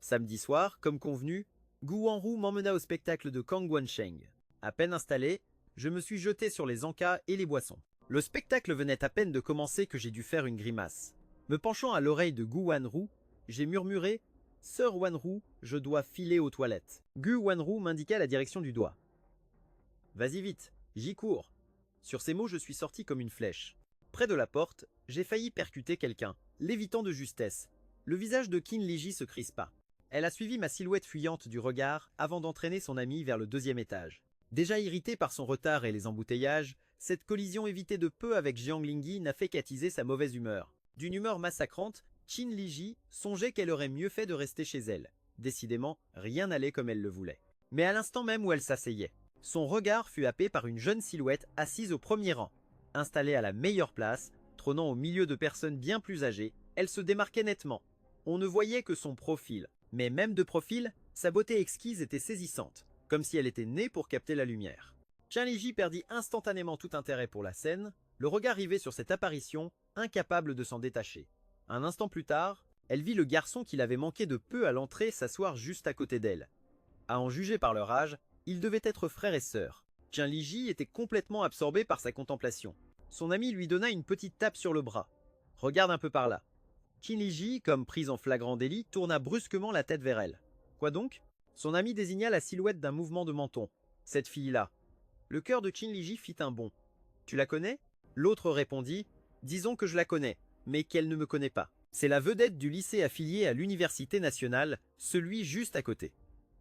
Samedi soir, comme convenu, Gu Wanru m'emmena au spectacle de Kang Wansheng. À peine installé, je me suis jeté sur les encas et les boissons. Le spectacle venait à peine de commencer que j'ai dû faire une grimace. Me penchant à l'oreille de Gu Wanru, j'ai murmuré « Sœur Wanru, je dois filer aux toilettes ». Gu Wanru m'indiqua la direction du doigt. « Vas-y vite, j'y cours ». Sur ces mots, je suis sorti comme une flèche. Près de la porte, j'ai failli percuter quelqu'un, l'évitant de justesse. Le visage de Qin Liji se crispa. Elle a suivi ma silhouette fuyante du regard avant d'entraîner son amie vers le deuxième étage. Déjà irritée par son retard et les embouteillages, cette collision évitée de peu avec Jiang Lingyi n'a fait qu'attiser sa mauvaise humeur. D'une humeur massacrante, Qin Liji songeait qu'elle aurait mieux fait de rester chez elle. Décidément, rien n'allait comme elle le voulait. Mais à l'instant même où elle s'asseyait, son regard fut happé par une jeune silhouette assise au premier rang. Installée à la meilleure place, trônant au milieu de personnes bien plus âgées, elle se démarquait nettement. On ne voyait que son profil. Mais même de profil, sa beauté exquise était saisissante, comme si elle était née pour capter la lumière. Qin Liji perdit instantanément tout intérêt pour la scène, le regard rivé sur cette apparition, incapable de s'en détacher. Un instant plus tard, elle vit le garçon qui l'avait manqué de peu à l'entrée s'asseoir juste à côté d'elle. À en juger par leur âge, ils devaient être frères et sœurs. Qin Liji était complètement absorbé par sa contemplation. Son ami lui donna une petite tape sur le bras. « Regarde un peu par là. » Qin Liji, comme prise en flagrant délit, tourna brusquement la tête vers elle. « Quoi donc ?» Son ami désigna la silhouette d'un mouvement de menton. « Cette fille-là. » Le cœur de Qin Liji fit un bond. « Tu la connais ?» L'autre répondit « Disons que je la connais, mais qu'elle ne me connaît pas. C'est la vedette du lycée affilié à l'université nationale, celui juste à côté. »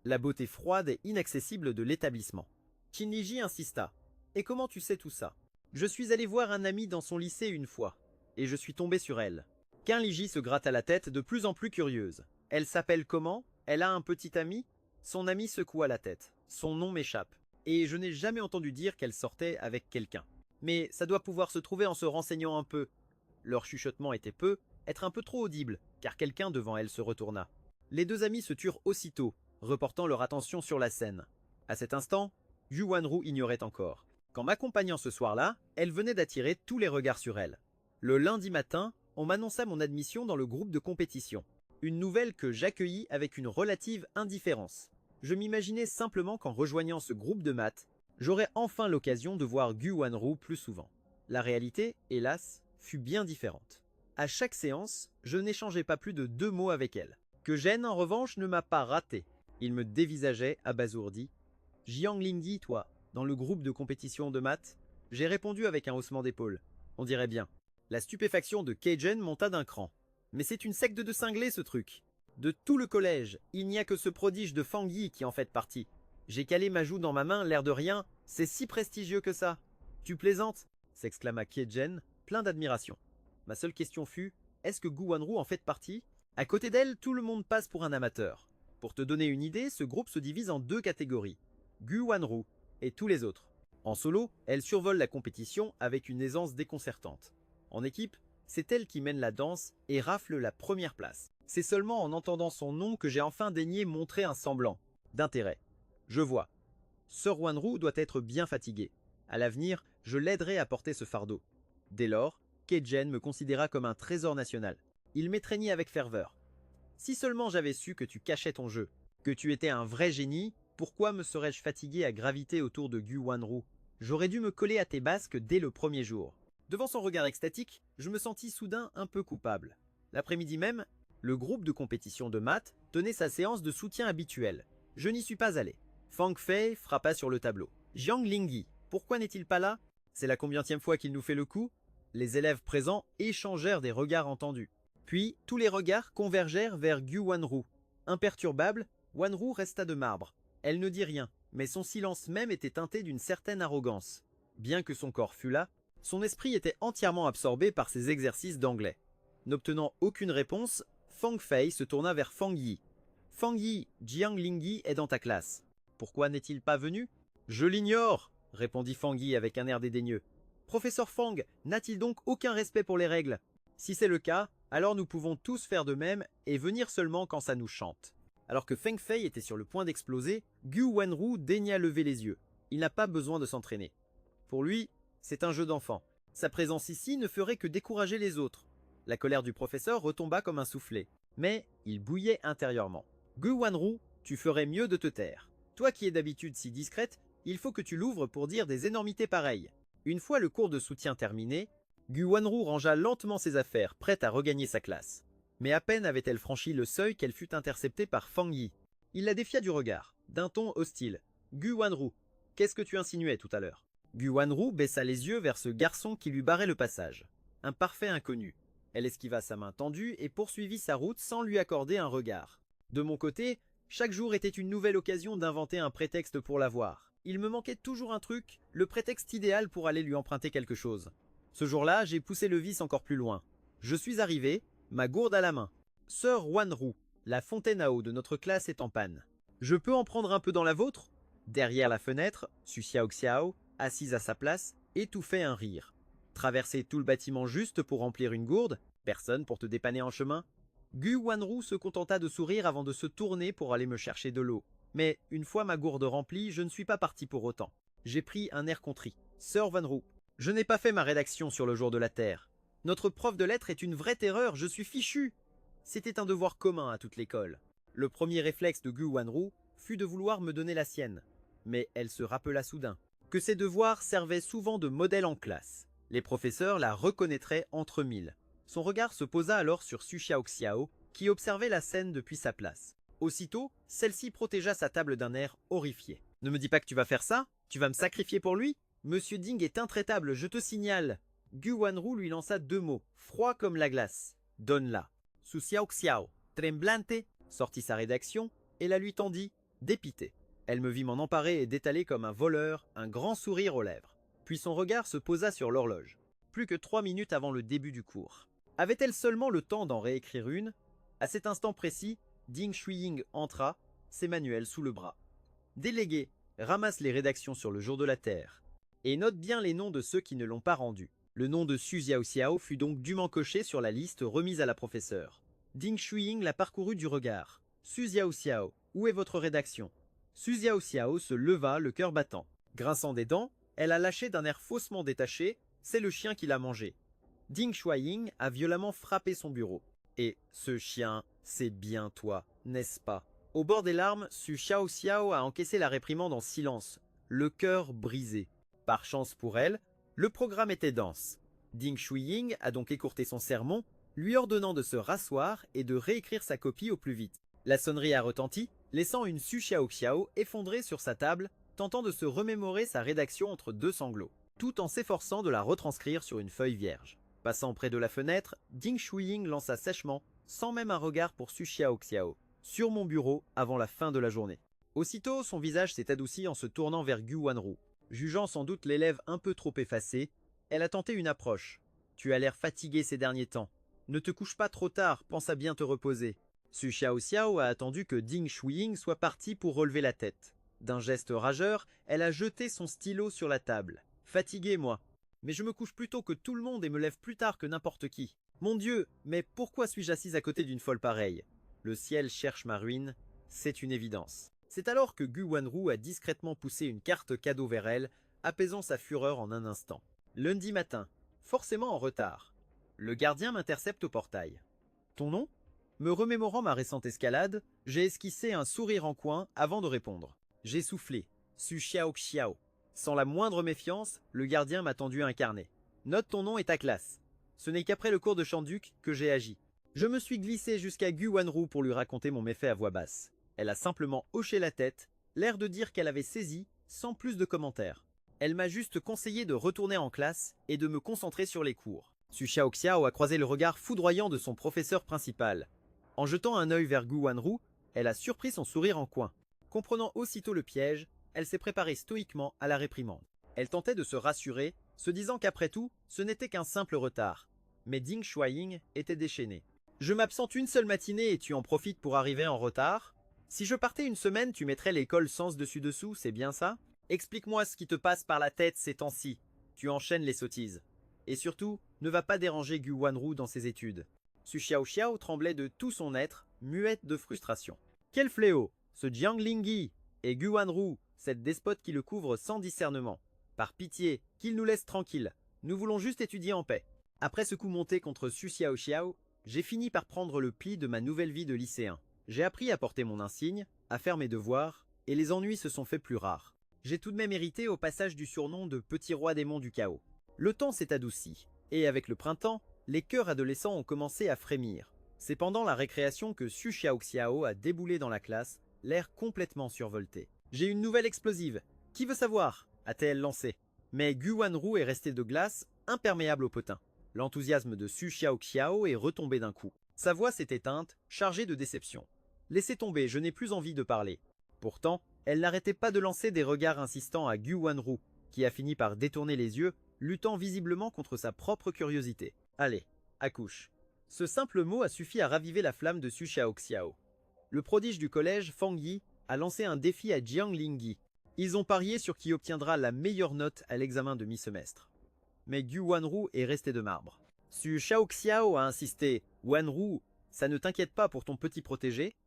La beauté froide et inaccessible de l'établissement. Qin Liji insista. « Et comment tu sais tout ça ?»« Je suis allé voir un ami dans son lycée une fois, et je suis tombé sur elle. » Qin Liji se gratta la tête de plus en plus curieuse. « Elle s'appelle comment? Elle a un petit ami ?» Son ami secoua la tête. « Son nom m'échappe, et je n'ai jamais entendu dire qu'elle sortait avec quelqu'un. Mais ça doit pouvoir se trouver en se renseignant un peu. » Leur chuchotement était être un peu trop audible, car quelqu'un devant elle se retourna. Les deux amis se turent aussitôt, reportant leur attention sur la scène. À cet instant, Gu Wanru ignorait encore qu'en m'accompagnant ce soir-là, elle venait d'attirer tous les regards sur elle. Le lundi matin, on m'annonça mon admission dans le groupe de compétition. Une nouvelle que j'accueillis avec une relative indifférence. Je m'imaginais simplement qu'en rejoignant ce groupe de maths, j'aurais enfin l'occasion de voir Gu Wanru plus souvent. La réalité, hélas, fut bien différente. À chaque séance, je n'échangeais pas plus de 2 mots avec elle. Que Gênes, en revanche, ne m'a pas raté. Il me dévisageait, abasourdi. « Jiang Lingyi, toi, dans le groupe de compétition de maths ?» J'ai répondu avec un haussement d'épaule. On dirait bien. La stupéfaction de Keijen monta d'un cran. Mais c'est une secte de cinglés, ce truc. De tout le collège, il n'y a que ce prodige de Fang Yi qui en fait partie. J'ai calé ma joue dans ma main, l'air de rien. C'est si prestigieux que ça. Tu plaisantes? S'exclama Keijen, plein d'admiration. Ma seule question fut, est-ce que Gu Wanru en fait partie? À côté d'elle, tout le monde passe pour un amateur. Pour te donner une idée, ce groupe se divise en 2 catégories. Gu Wanru et tous les autres. En solo, elle survole la compétition avec une aisance déconcertante. En équipe, c'est elle qui mène la danse et rafle la première place. C'est seulement en entendant son nom que j'ai enfin daigné montrer un semblant d'intérêt. Je vois. Sœur Wanru doit être bien fatiguée. À l'avenir, je l'aiderai à porter ce fardeau. Dès lors, Keijen me considéra comme un trésor national. Il m'étreignit avec ferveur. Si seulement j'avais su que tu cachais ton jeu, que tu étais un vrai génie, Pourquoi me serais-je fatigué à graviter autour de Gu Wanru? J'aurais dû me coller à tes basques dès le premier jour. Devant son regard extatique, je me sentis soudain un peu coupable. L'après-midi même, le groupe de compétition de maths tenait sa séance de soutien habituelle. Je n'y suis pas allé. Fang Fei frappa sur le tableau. Jiang Lingyi, pourquoi n'est-il pas là? C'est la combienième fois qu'il nous fait le coup? Les élèves présents échangèrent des regards entendus. Puis, tous les regards convergèrent vers Gu Wanru. Imperturbable, Wanru resta de marbre. Elle ne dit rien, mais son silence même était teinté d'une certaine arrogance. Bien que son corps fût là, son esprit était entièrement absorbé par ses exercices d'anglais. N'obtenant aucune réponse, Fang Fei se tourna vers Fang Yi. Fang Yi, Jiang Lingyi est dans ta classe. Pourquoi n'est-il pas venu? Je l'ignore, répondit Fang Yi avec un air dédaigneux. Professeur Fang n'a-t-il donc aucun respect pour les règles? Si c'est le cas, alors nous pouvons tous faire de même et venir seulement quand ça nous chante. Alors que Feng Fei était sur le point d'exploser, Gu Wanru daigna lever les yeux. Il n'a pas besoin de s'entraîner. Pour lui, c'est un jeu d'enfant. Sa présence ici ne ferait que décourager les autres. La colère du professeur retomba comme un soufflet. Mais il bouillait intérieurement. Gu Wanru, tu ferais mieux de te taire. Toi qui es d'habitude si discrète, il faut que tu l'ouvres pour dire des énormités pareilles. Une fois le cours de soutien terminé, Gu Wanru rangea lentement ses affaires, prête à regagner sa classe. Mais à peine avait-elle franchi le seuil qu'elle fut interceptée par Fang Yi. Il la défia du regard, d'un ton hostile. « Gu Wanru, qu'est-ce que tu insinuais tout à l'heure » Gu Wanru baissa les yeux vers ce garçon qui lui barrait le passage. Un parfait inconnu. Elle esquiva sa main tendue et poursuivit sa route sans lui accorder un regard. De mon côté, chaque jour était une nouvelle occasion d'inventer un prétexte pour la voir. Il me manquait toujours un truc, le prétexte idéal pour aller lui emprunter quelque chose. Ce jour-là, j'ai poussé le vice encore plus loin. Je suis arrivé, ma gourde à la main. Sœur Wanru, la fontaine à eau de notre classe est en panne. Je peux en prendre un peu dans la vôtre? Derrière la fenêtre, Su Xiaoxiao, assise à sa place, étouffait un rire. Traverser tout le bâtiment juste pour remplir une gourde, personne pour te dépanner en chemin. Gu Wanru se contenta de sourire avant de se tourner pour aller me chercher de l'eau. Mais une fois ma gourde remplie, je ne suis pas parti pour autant. J'ai pris un air contrit. Sœur Wanru, je n'ai pas fait ma rédaction sur le jour de la Terre. Notre prof de lettres est une vraie terreur, je suis fichu. C'était un devoir commun à toute l'école. Le premier réflexe de Gu Wanru fut de vouloir me donner la sienne. Mais elle se rappela soudain que ces devoirs servaient souvent de modèle en classe. Les professeurs la reconnaîtraient entre mille. Son regard se posa alors sur Su Xiaoxiao, qui observait la scène depuis sa place. Aussitôt, celle-ci protégea sa table d'un air horrifié. « Ne me dis pas que tu vas faire ça? Tu vas me sacrifier pour lui? Monsieur Ding est intraitable, je te signale. » Gu Wanru lui lança 2 mots, froids comme la glace. « Donne-la. » Su Xiaoxiao, tremblante, sortit sa rédaction et la lui tendit, dépitée. Elle me vit m'en emparer et d'étaler comme un voleur, un grand sourire aux lèvres. Puis son regard se posa sur l'horloge. Plus que 3 minutes avant le début du cours. Avait-elle seulement le temps d'en réécrire une? À cet instant précis, Ding Shuiying entra, ses manuels sous le bras. Délégué, ramasse les rédactions sur le jour de la Terre. Et note bien les noms de ceux qui ne l'ont pas rendu. Le nom de Su Xiaoxiao fut donc dûment coché sur la liste remise à la professeure. Ding Shuiying la parcourut du regard. Su Xiaoxiao, où est votre rédaction? Su Xiaoxiao se leva, le cœur battant. Grinçant des dents, elle a lâché d'un air faussement détaché, c'est le chien qui l'a mangé. Ding Shuiying a violemment frappé son bureau. Et ce chien, c'est bien toi, n'est-ce pas? Au bord des larmes, Su Xiaoxiao a encaissé la réprimande en silence, le cœur brisé. Par chance pour elle, le programme était dense. Ding Shuiying a donc écourté son sermon, lui ordonnant de se rasseoir et de réécrire sa copie au plus vite. La sonnerie a retenti, laissant une Su Xiaoxiao effondrée sur sa table, tentant de se remémorer sa rédaction entre 2 sanglots, tout en s'efforçant de la retranscrire sur une feuille vierge. Passant près de la fenêtre, Ding Shuiying lança sèchement, sans même un regard pour Su Xiaoxiao, sur mon bureau avant la fin de la journée. Aussitôt, son visage s'est adouci en se tournant vers Gu Wanru. Jugeant sans doute l'élève un peu trop effacé, elle a tenté une approche. « Tu as l'air fatigué ces derniers temps. Ne te couche pas trop tard, pense à bien te reposer. » Su Xiaoxiao a attendu que Ding Shuiying soit parti pour relever la tête. D'un geste rageur, elle a jeté son stylo sur la table. « Fatigué, moi. Mais je me couche plus tôt que tout le monde et me lève plus tard que n'importe qui. Mon Dieu, mais pourquoi suis-je assise à côté d'une folle pareille? Le ciel cherche ma ruine, c'est une évidence. » C'est alors que Gu Wanru a discrètement poussé une carte cadeau vers elle, apaisant sa fureur en un instant. Lundi matin, forcément en retard. Le gardien m'intercepte au portail. « Ton nom ?» Me remémorant ma récente escalade, j'ai esquissé un sourire en coin avant de répondre. J'ai soufflé. Su Xiao Xiao. Sans la moindre méfiance, le gardien m'a tendu un carnet. Note ton nom et ta classe. Ce n'est qu'après le cours de Shanduke que j'ai agi. Je me suis glissé jusqu'à Gu Wanru pour lui raconter mon méfait à voix basse. Elle a simplement hoché la tête, l'air de dire qu'elle avait saisi, sans plus de commentaires. Elle m'a juste conseillé de retourner en classe et de me concentrer sur les cours. Su Xiao Xiao a croisé le regard foudroyant de son professeur principal. En jetant un œil vers Gu Wanru, elle a surpris son sourire en coin. Comprenant aussitôt le piège, elle s'est préparée stoïquement à la réprimande. Elle tentait de se rassurer, se disant qu'après tout, ce n'était qu'un simple retard. Mais Ding Shuaiying était déchaîné. Je m'absente une seule matinée et tu en profites pour arriver en retard? Si je partais une semaine, tu mettrais l'école sens dessus-dessous, c'est bien ça? Explique-moi ce qui te passe par la tête ces temps-ci. Tu enchaînes les sottises. Et surtout, ne va pas déranger Gu Wanru dans ses études. Su Xiao Xiao tremblait de tout son être, muette de frustration. Quel fléau! Ce Jiang Lingyi et Gu Wanru, cette despote qui le couvre sans discernement. Par pitié, qu'il nous laisse tranquilles. Nous voulons juste étudier en paix. Après ce coup monté contre Su Xiao Xiao, j'ai fini par prendre le pli de ma nouvelle vie de lycéen. J'ai appris à porter mon insigne, à faire mes devoirs, et les ennuis se sont faits plus rares. J'ai tout de même hérité au passage du surnom de Petit Roi Démon du Chaos. Le temps s'est adouci, et avec le printemps, les cœurs adolescents ont commencé à frémir. C'est pendant la récréation que Su Xiao Xiao a déboulé dans la classe, l'air complètement survolté. J'ai une nouvelle explosive. Qui veut savoir? A-t-elle lancé. Mais Gu Wanru est resté de glace, imperméable au potin. L'enthousiasme de Su Xiao Xiao est retombé d'un coup. Sa voix s'est éteinte, chargée de déception. Laissez tomber, je n'ai plus envie de parler. Pourtant, elle n'arrêtait pas de lancer des regards insistants à Gu Wanru, qui a fini par détourner les yeux, luttant visiblement contre sa propre curiosité. Allez, accouche. Ce simple mot a suffi à raviver la flamme de Su Xiao Xiao. Le prodige du collège, Fang Yi, a lancé un défi à Jiang Lingyi. Ils ont parié sur qui obtiendra la meilleure note à l'examen de mi-semestre. Mais Gu Wanru est resté de marbre. Su Xiao Xiao a insisté. Wanru, ça ne t'inquiète pas pour ton petit protégé?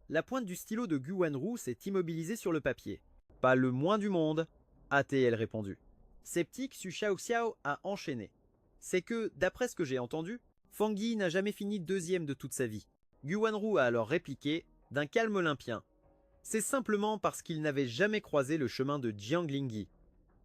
La pointe du stylo de Gu Wanru s'est immobilisée sur le papier. Pas le moins du monde, a-t-elle répondu. Sceptique, Su Xiao Xiao a enchaîné. C'est que, d'après ce que j'ai entendu, Fang Yi n'a jamais fini deuxième de toute sa vie. Gu Wanru a alors répliqué, d'un calme olympien. C'est simplement parce qu'il n'avait jamais croisé le chemin de Jiang Lingyi.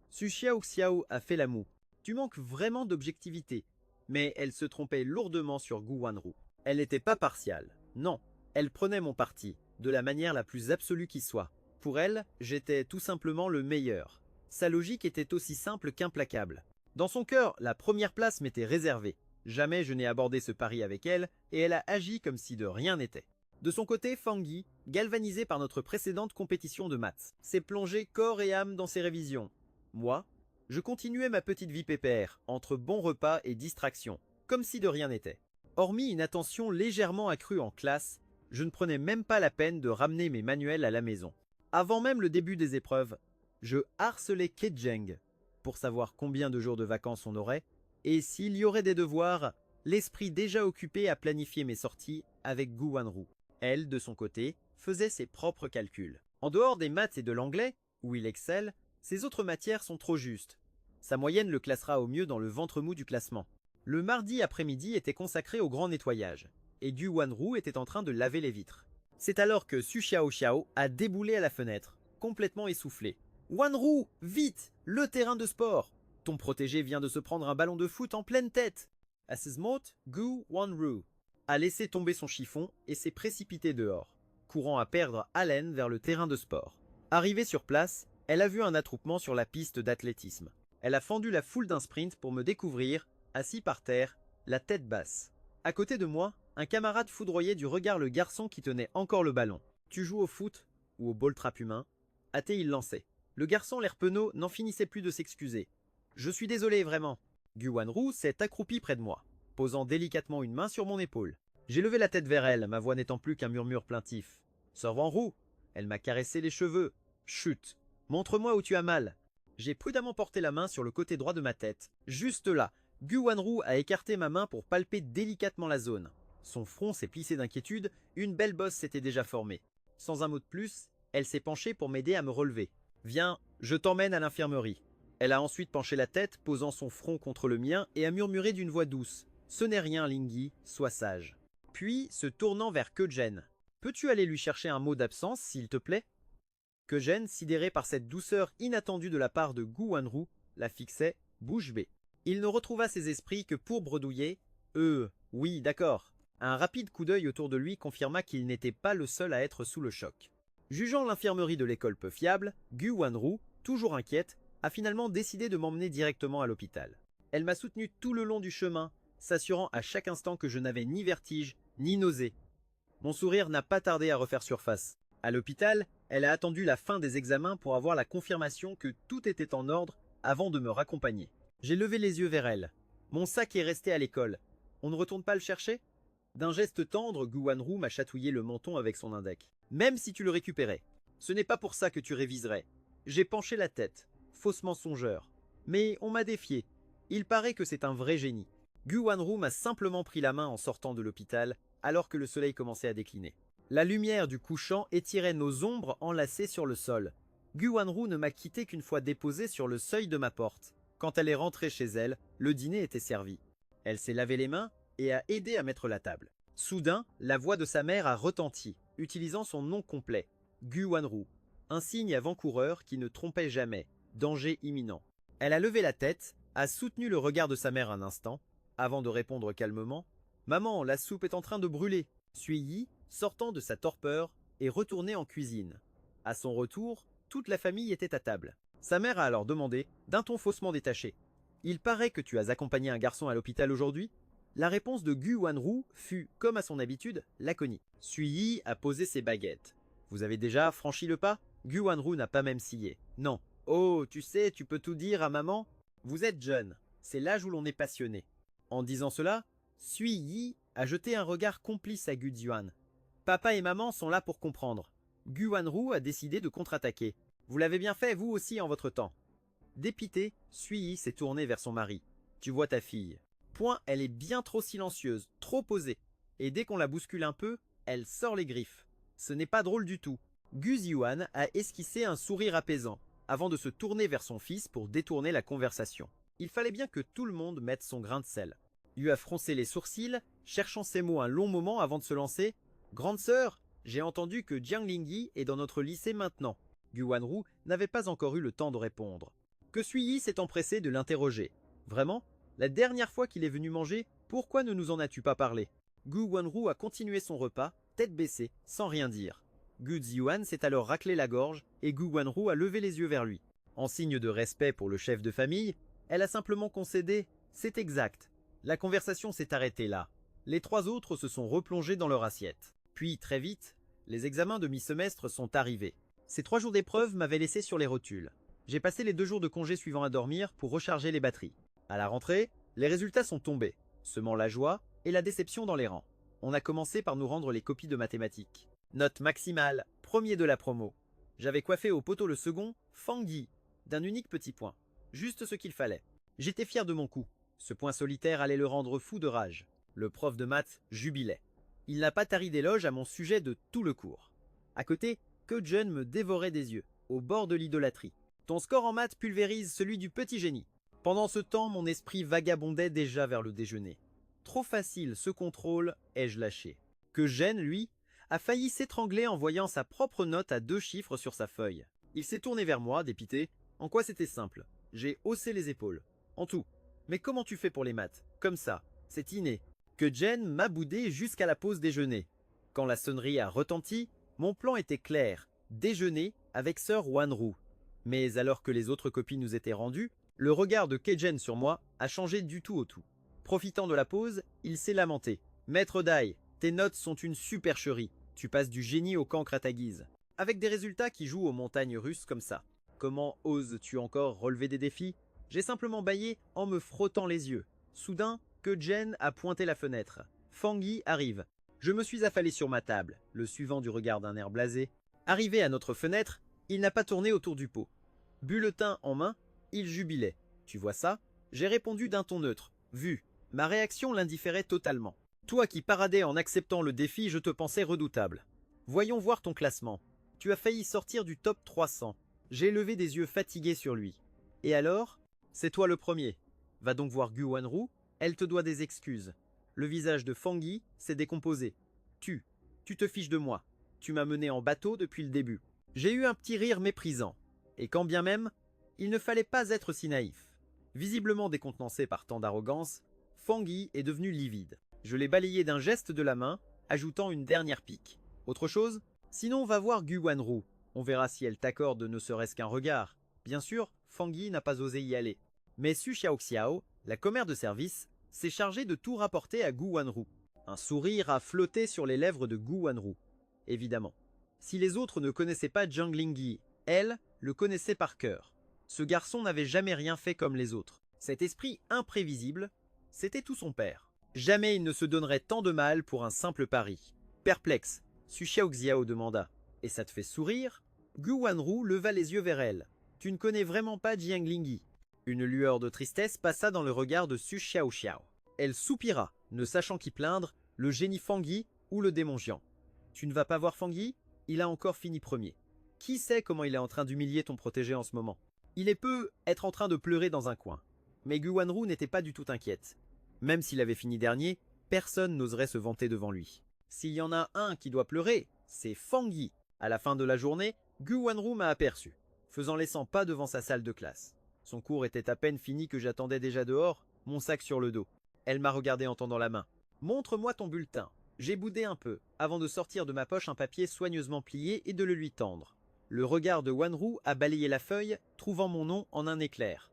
Su Xiao Xiao a fait la moue. Tu manques vraiment d'objectivité. Mais elle se trompait lourdement sur Gu Wanru. Elle n'était pas partiale. Non, elle prenait mon parti, de la manière la plus absolue qui soit. Pour elle, j'étais tout simplement le meilleur. Sa logique était aussi simple qu'implacable. Dans son cœur, la première place m'était réservée. Jamais je n'ai abordé ce pari avec elle, et elle a agi comme si de rien n'était. De son côté, Fang Yi, galvanisé par notre précédente compétition de maths, s'est plongé corps et âme dans ses révisions. Moi, je continuais ma petite vie pépère, entre bons repas et distractions, comme si de rien n'était. Hormis une attention légèrement accrue en classe, je ne prenais même pas la peine de ramener mes manuels à la maison. Avant même le début des épreuves, je harcelais Kejeng pour savoir combien de jours de vacances on aurait, et s'il y aurait des devoirs, l'esprit déjà occupé à planifier mes sorties avec Gu Wanru. Elle, de son côté, faisait ses propres calculs. En dehors des maths et de l'anglais, où il excelle, ses autres matières sont trop justes. Sa moyenne le classera au mieux dans le ventre mou du classement. Le mardi après-midi était consacré au grand nettoyage, et Gu Wanru était en train de laver les vitres. C'est alors que Su Xiao Xiao a déboulé à la fenêtre, complètement essoufflé. « Wanru, vite, le terrain de sport! Ton protégé vient de se prendre un ballon de foot en pleine tête !» Asesmot, Gu Wanru a laissé tomber son chiffon et s'est précipité dehors, courant à perdre haleine vers le terrain de sport. Arrivée sur place, elle a vu un attroupement sur la piste d'athlétisme. Elle a fendu la foule d'un sprint pour me découvrir, assis par terre, la tête basse. À côté de moi, un camarade foudroyait du regard le garçon qui tenait encore le ballon. « Tu joues au foot ou au ball trap humain ?» a-t-il lancé. Le garçon, l'air penaud, n'en finissait plus de s'excuser. « Je suis désolé, vraiment. » Gu Wanru s'est accroupi près de moi, posant délicatement une main sur mon épaule. J'ai levé la tête vers elle, ma voix n'étant plus qu'un murmure plaintif. « Sœur Wanru !» Elle m'a caressé les cheveux. « Chut! Montre-moi où tu as mal. » J'ai prudemment porté la main sur le côté droit de ma tête. Juste là, Gu Wanru a écarté ma main pour palper délicatement la zone. Son front s'est plissé d'inquiétude, une belle bosse s'était déjà formée. Sans un mot de plus, elle s'est penchée pour m'aider à me relever. « Viens, je t'emmène à l'infirmerie. » Elle a ensuite penché la tête, posant son front contre le mien et a murmuré d'une voix douce. « Ce n'est rien, Lingyi, sois sage. » Puis, se tournant vers Kejeng. « Peux-tu aller lui chercher un mot d'absence, s'il te plaît ?» Que Jen, sidéré par cette douceur inattendue de la part de Gu Wanru, la fixait bouche bée. Il ne retrouva ses esprits que pour bredouiller « oui, d'accord ». Un rapide coup d'œil autour de lui confirma qu'il n'était pas le seul à être sous le choc. Jugeant l'infirmerie de l'école peu fiable, Gu Wanru, toujours inquiète, a finalement décidé de m'emmener directement à l'hôpital. Elle m'a soutenu tout le long du chemin, s'assurant à chaque instant que je n'avais ni vertige, ni nausée. Mon sourire n'a pas tardé à refaire surface. À l'hôpital, elle a attendu la fin des examens pour avoir la confirmation que tout était en ordre avant de me raccompagner. J'ai levé les yeux vers elle. Mon sac est resté à l'école. On ne retourne pas le chercher? D'un geste tendre, Gu Wanru m'a chatouillé le menton avec son index. Même si tu le récupérais. Ce n'est pas pour ça que tu réviserais. J'ai penché la tête, faussement songeur. Mais on m'a défié. Il paraît que c'est un vrai génie. Gu Wanru m'a simplement pris la main en sortant de l'hôpital, alors que le soleil commençait à décliner. La lumière du couchant étirait nos ombres enlacées sur le sol. Gu Wanru ne m'a quitté qu'une fois déposée sur le seuil de ma porte. Quand elle est rentrée chez elle, le dîner était servi. Elle s'est lavé les mains et a aidé à mettre la table. Soudain, la voix de sa mère a retenti, utilisant son nom complet, Gu Wanru, un signe avant-coureur qui ne trompait jamais, danger imminent. Elle a levé la tête, a soutenu le regard de sa mère un instant, avant de répondre calmement « Maman, la soupe est en train de brûler !» Sui-Yi, sortant de sa torpeur, est retourné en cuisine. À son retour, toute la famille était à table. Sa mère a alors demandé, d'un ton faussement détaché « Il paraît que tu as accompagné un garçon à l'hôpital aujourd'hui ?» La réponse de Gu Wanru fut, comme à son habitude, laconique. Sui-Yi a posé ses baguettes. « Vous avez déjà franchi le pas ?» Gu Wanru n'a pas même scié. « Non. Oh, tu sais, tu peux tout dire à maman. Vous êtes jeune. C'est l'âge où l'on est passionné. » En disant cela, Sui-Yi a jeté un regard complice à Gu Zhuan. Papa et maman sont là pour comprendre. Gu Wanru a décidé de contre-attaquer. Vous l'avez bien fait, vous aussi, en votre temps. Dépité, Sui-Yi s'est tourné vers son mari. Tu vois ta fille. Point, elle est bien trop silencieuse, trop posée. Et dès qu'on la bouscule un peu, elle sort les griffes. Ce n'est pas drôle du tout. Gu Zhuan a esquissé un sourire apaisant, avant de se tourner vers son fils pour détourner la conversation. Il fallait bien que tout le monde mette son grain de sel. Lui a froncé les sourcils, cherchant ses mots un long moment avant de se lancer. « Grande sœur, j'ai entendu que Jiang Lingyi est dans notre lycée maintenant. » Gu Wanru n'avait pas encore eu le temps de répondre. Que Sui-Yi s'est empressé de l'interroger. « Vraiment? La dernière fois qu'il est venu manger, pourquoi ne nous en as-tu pas parlé ?» Gu Wanru a continué son repas, tête baissée, sans rien dire. Gu Zhuan s'est alors raclé la gorge et Gu Wanru a levé les yeux vers lui. En signe de respect pour le chef de famille, elle a simplement concédé « C'est exact ». La conversation s'est arrêtée là. Les trois autres se sont replongés dans leur assiette. Puis, très vite, les examens de mi-semestre sont arrivés. Ces 3 jours d'épreuve m'avaient laissé sur les rotules. J'ai passé les 2 jours de congé suivants à dormir pour recharger les batteries. À la rentrée, les résultats sont tombés, semant la joie et la déception dans les rangs. On a commencé par nous rendre les copies de mathématiques. Note maximale, premier de la promo. J'avais coiffé au poteau le second, Fang Yi, d'un unique petit point. Juste ce qu'il fallait. J'étais fier de mon coup. Ce point solitaire allait le rendre fou de rage. Le prof de maths jubilait. Il n'a pas tari d'éloges à mon sujet de tout le cours. À côté, Que Jen me dévorait des yeux, au bord de l'idolâtrie. Ton score en maths pulvérise celui du petit génie. Pendant ce temps, mon esprit vagabondait déjà vers le déjeuner. Trop facile ce contrôle, ai-je lâché. Que Jen, lui, a failli s'étrangler en voyant sa propre note à 2 chiffres sur sa feuille. Il s'est tourné vers moi, dépité. En quoi c'était simple. J'ai haussé les épaules. En tout. Mais comment tu fais pour les maths? Comme ça. C'est inné. Que Jen m'a boudé jusqu'à la pause déjeuner. Quand la sonnerie a retenti, mon plan était clair. Déjeuner avec sœur Wanru. Mais alors que les autres copies nous étaient rendues, le regard de Kejen sur moi a changé du tout au tout. Profitant de la pause, il s'est lamenté. « Maître Dai, tes notes sont une supercherie. Tu passes du génie au cancre à ta guise. » Avec des résultats qui jouent aux montagnes russes comme ça. Comment oses-tu encore relever des défis? J'ai simplement bâillé en me frottant les yeux. Soudain, Kejen a pointé la fenêtre. Fang Yi arrive. Je me suis affalé sur ma table, le suivant du regard d'un air blasé. Arrivé à notre fenêtre, il n'a pas tourné autour du pot. Bulletin en main, il jubilait. Tu vois ça? J'ai répondu d'un ton neutre. Vu. Ma réaction l'indifférait totalement. Toi qui paradais en acceptant le défi, je te pensais redoutable. Voyons voir ton classement. Tu as failli sortir du top 300. J'ai levé des yeux fatigués sur lui. Et alors? C'est toi le premier. Va donc voir Gu Wanru, elle te doit des excuses. Le visage de Fang Yi s'est décomposé. Tu te fiches de moi. Tu m'as mené en bateau depuis le début. J'ai eu un petit rire méprisant, et quand bien même, il ne fallait pas être si naïf. Visiblement décontenancé par tant d'arrogance, Fangui est devenu livide. Je l'ai balayé d'un geste de la main, ajoutant une dernière pique. Autre chose? Sinon va voir Gu Wanru. On verra si elle t'accorde ne serait-ce qu'un regard. Bien sûr, Fangui n'a pas osé y aller. Mais Su Xiaoxiao, la commère de service, s'est chargée de tout rapporter à Gu Wanru. Un sourire a flotté sur les lèvres de Gu Wanru. Évidemment. Si les autres ne connaissaient pas Zhang Lingyi, elle le connaissait par cœur. Ce garçon n'avait jamais rien fait comme les autres. Cet esprit imprévisible, c'était tout son père. Jamais il ne se donnerait tant de mal pour un simple pari. Perplexe, Su Xiaoxiao demanda. Et ça te fait sourire? Gu Wanru leva les yeux vers elle. Tu ne connais vraiment pas Jiang Lingyi. Une lueur de tristesse passa dans le regard de Su Xiaoxiao. Elle soupira, ne sachant qui plaindre, le génie Fangui ou le démon Jiang. Tu ne vas pas voir Fangui? Il a encore fini premier. Qui sait comment il est en train d'humilier ton protégé en ce moment? Il est peu être en train de pleurer dans un coin. Mais Gu Wanru n'était pas du tout inquiète. Même s'il avait fini dernier, personne n'oserait se vanter devant lui. S'il y en a un qui doit pleurer, c'est Fangui. À la fin de la journée, Gu Wanru m'a aperçu, faisant les 100 pas devant sa salle de classe. Son cours était à peine fini que j'attendais déjà dehors, mon sac sur le dos. Elle m'a regardé en tendant la main. « Montre-moi ton bulletin. » J'ai boudé un peu, avant de sortir de ma poche un papier soigneusement plié et de le lui tendre. Le regard de Wanru a balayé la feuille, trouvant mon nom en un éclair.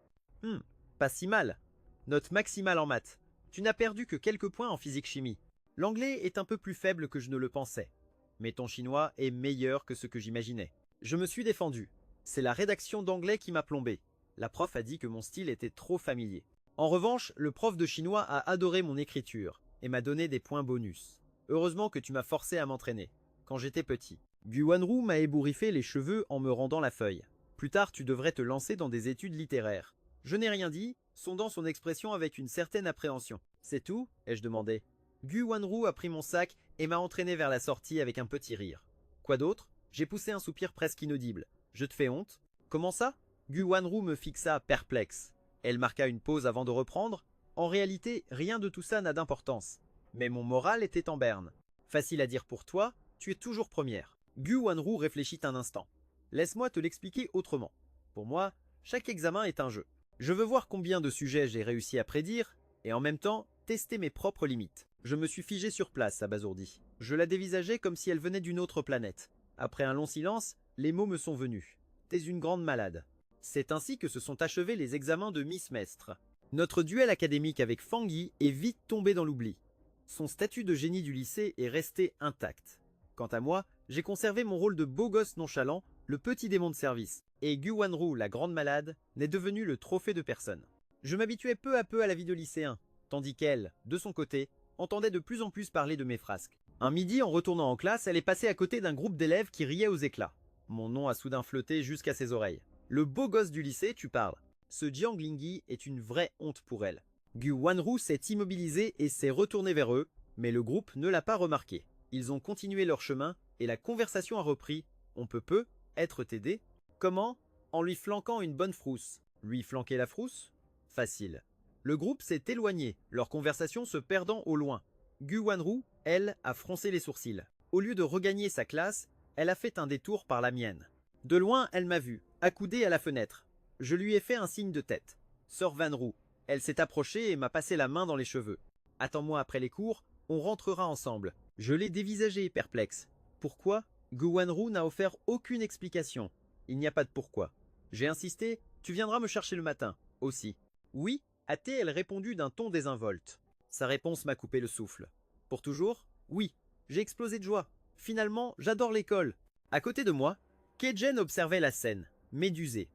Pas si mal. Note maximale en maths. Tu n'as perdu que quelques points en physique-chimie. L'anglais est un peu plus faible que je ne le pensais. Mais ton chinois est meilleur que ce que j'imaginais. Je me suis défendu. C'est la rédaction d'anglais qui m'a plombé. La prof a dit que mon style était trop familier. En revanche, le prof de chinois a adoré mon écriture et m'a donné des points bonus. Heureusement que tu m'as forcé à m'entraîner, quand j'étais petit. Gu Wanru m'a ébouriffé les cheveux en me rendant la feuille. Plus tard, tu devrais te lancer dans des études littéraires. Je n'ai rien dit, sondant son expression avec une certaine appréhension. C'est tout? Ai-je demandé. Gu Wanru a pris mon sac et m'a entraîné vers la sortie avec un petit rire. Quoi d'autre? J'ai poussé un soupir presque inaudible. Je te fais honte? Comment ça? Gu Wanru me fixa perplexe. Elle marqua une pause avant de reprendre. En réalité, rien de tout ça n'a d'importance. Mais mon moral était en berne. Facile à dire pour toi, tu es toujours première. Gu Wanru réfléchit un instant. Laisse-moi te l'expliquer autrement. Pour moi, chaque examen est un jeu. Je veux voir combien de sujets j'ai réussi à prédire, et en même temps, tester mes propres limites. Je me suis figé sur place, abasourdi. Je la dévisageais comme si elle venait d'une autre planète. Après un long silence, les mots me sont venus. T'es une grande malade. C'est ainsi que se sont achevés les examens de mi-semestre. Notre duel académique avec Fangui est vite tombé dans l'oubli. Son statut de génie du lycée est resté intact. Quant à moi, j'ai conservé mon rôle de beau gosse nonchalant, le petit démon de service. Et Gu Wanru, la grande malade, n'est devenue le trophée de personne. Je m'habituais peu à peu à la vie de lycéen, tandis qu'elle, de son côté, entendait de plus en plus parler de mes frasques. Un midi, en retournant en classe, elle est passée à côté d'un groupe d'élèves qui riaient aux éclats. Mon nom a soudain flotté jusqu'à ses oreilles. Le beau gosse du lycée, tu parles. Ce Jiang Lingyi est une vraie honte pour elle. Gu Wanru s'est immobilisé et s'est retourné vers eux, mais le groupe ne l'a pas remarqué. Ils ont continué leur chemin et la conversation a repris. On peut être t'aider. Comment? En lui flanquant une bonne frousse. Lui flanquer la frousse? Facile. Le groupe s'est éloigné, leur conversation se perdant au loin. Gu Wanru, elle, a froncé les sourcils. Au lieu de regagner sa classe, elle a fait un détour par la mienne. De loin, elle m'a vu, accoudée à la fenêtre. Je lui ai fait un signe de tête. Sœur Wanru. Elle s'est approchée et m'a passé la main dans les cheveux. Attends-moi après les cours, on rentrera ensemble. Je l'ai dévisagé, perplexe. Pourquoi? Gu Wanru n'a offert aucune explication. Il n'y a pas de pourquoi. J'ai insisté, tu viendras me chercher le matin, aussi. Oui, a-t-elle elle répondu d'un ton désinvolte. Sa réponse m'a coupé le souffle. Pour toujours? Oui. J'ai explosé de joie. Finalement, j'adore l'école. À côté de moi, Keijen observait la scène, médusé.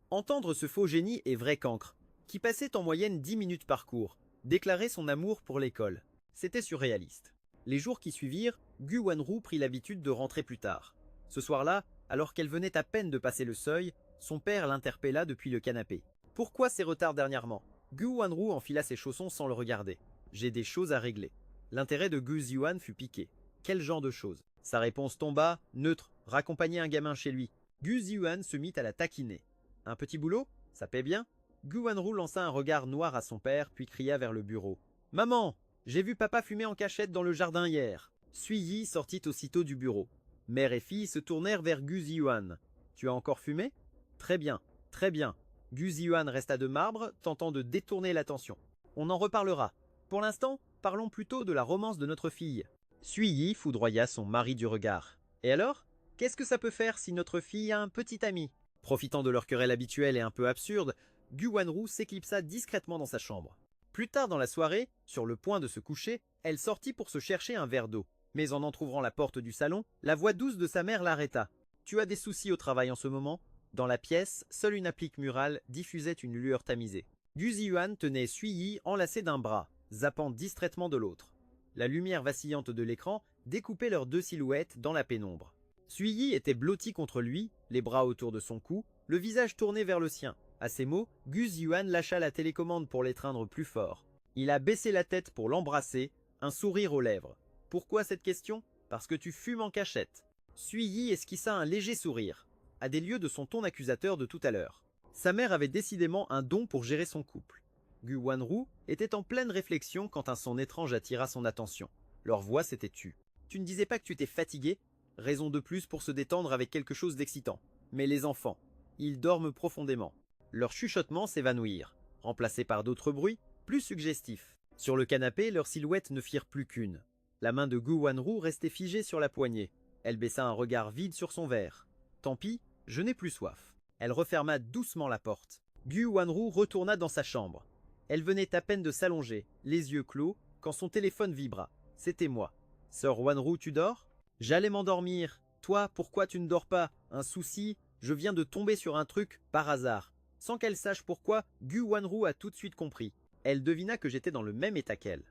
Entendre ce faux génie est vrai cancre, qui passait en moyenne 10 minutes par cours, déclarer son amour pour l'école. C'était surréaliste. Les jours qui suivirent, Gu Wanru prit l'habitude de rentrer plus tard. Ce soir-là, alors qu'elle venait à peine de passer le seuil, son père l'interpella depuis le canapé. Pourquoi ces retards dernièrement? Gu Wanru enfila ses chaussons sans le regarder. J'ai des choses à régler. L'intérêt de Gu Ziyuan fut piqué. Quel genre de choses? Sa réponse tomba, neutre, raccompagner un gamin chez lui. Gu Ziyuan se mit à la taquiner. Un petit boulot? Ça paie bien? Gu Wanru lança un regard noir à son père, puis cria vers le bureau. « Maman, j'ai vu papa fumer en cachette dans le jardin hier. » Suiyi sortit aussitôt du bureau. Mère et fille se tournèrent vers Gu Ziyuan. Tu as encore fumé? Très bien, très bien. Gu Ziyuan resta de marbre, tentant de détourner l'attention. On en reparlera. Pour l'instant, parlons plutôt de la romance de notre fille. Sui Yi foudroya son mari du regard. Et alors? Qu'est-ce que ça peut faire si notre fille a un petit ami? Profitant de leur querelle habituelle et un peu absurde, Gu Wanru s'éclipsa discrètement dans sa chambre. Plus tard dans la soirée, sur le point de se coucher, elle sortit pour se chercher un verre d'eau. Mais en entr'ouvrant la porte du salon, la voix douce de sa mère l'arrêta. « Tu as des soucis au travail en ce moment ?» Dans la pièce, seule une applique murale diffusait une lueur tamisée. Gu Ziyuan tenait Sui Yi enlacé d'un bras, zappant distraitement de l'autre. La lumière vacillante de l'écran découpait leurs deux silhouettes dans la pénombre. Sui Yi était blotti contre lui, les bras autour de son cou, le visage tourné vers le sien. À ces mots, Gu Ziyuan lâcha la télécommande pour l'étreindre plus fort. Il a baissé la tête pour l'embrasser, un sourire aux lèvres. Pourquoi cette question? Parce que tu fumes en cachette. Sui Yi esquissa un léger sourire, à des lieux de son ton accusateur de tout à l'heure. Sa mère avait décidément un don pour gérer son couple. Gu Wanru était en pleine réflexion quand un son étrange attira son attention. Leur voix s'était tue. Tu ne disais pas que tu étais fatigué? Raison de plus pour se détendre avec quelque chose d'excitant. Mais les enfants, ils dorment profondément. Leurs chuchotements s'évanouirent, remplacés par d'autres bruits, plus suggestifs. Sur le canapé, leurs silhouettes ne firent plus qu'une. La main de Gu Wanru restait figée sur la poignée. Elle baissa un regard vide sur son verre. Tant pis, je n'ai plus soif. Elle referma doucement la porte. Gu Wanru retourna dans sa chambre. Elle venait à peine de s'allonger, les yeux clos, quand son téléphone vibra. C'était moi. Sœur Wanru, tu dors? J'allais m'endormir. Toi, pourquoi tu ne dors pas? Un souci? Je viens de tomber sur un truc, par hasard. Sans qu'elle sache pourquoi, Gu Wanru a tout de suite compris. Elle devina que j'étais dans le même état qu'elle.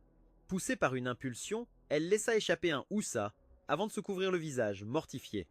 Poussée par une impulsion, elle laissa échapper un « où ça ?» avant de se couvrir le visage, mortifiée.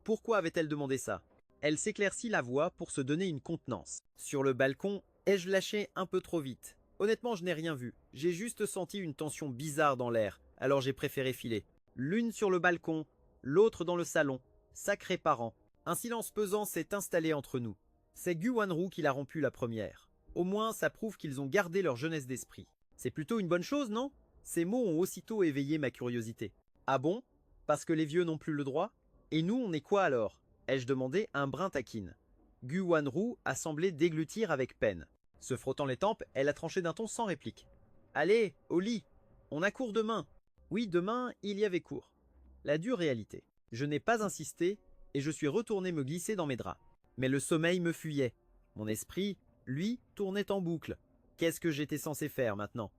Pourquoi avait-elle demandé ça? Elle s'éclaircit la voix pour se donner une contenance. Sur le balcon, ai-je lâché un peu trop vite? Honnêtement, je n'ai rien vu. J'ai juste senti une tension bizarre dans l'air, alors j'ai préféré filer. L'une sur le balcon, l'autre dans le salon. Sacrés parents. Un silence pesant s'est installé entre nous. C'est Gu Wanru qui l'a rompu la première. Au moins, ça prouve qu'ils ont gardé leur jeunesse d'esprit. C'est plutôt une bonne chose, non? Ces mots ont aussitôt éveillé ma curiosité. Ah bon? Parce que les vieux n'ont plus le droit? Et nous, on est quoi alors? Ai-je demandé un brin taquine. Gu Wanru a semblé déglutir avec peine. Se frottant les tempes, elle a tranché d'un ton sans réplique. Allez, au lit! On a cours demain! Oui, demain, il y avait cours. La dure réalité. Je n'ai pas insisté et je suis retourné me glisser dans mes draps. Mais le sommeil me fuyait. Mon esprit, lui, tournait en boucle. Qu'est-ce que j'étais censé faire maintenant?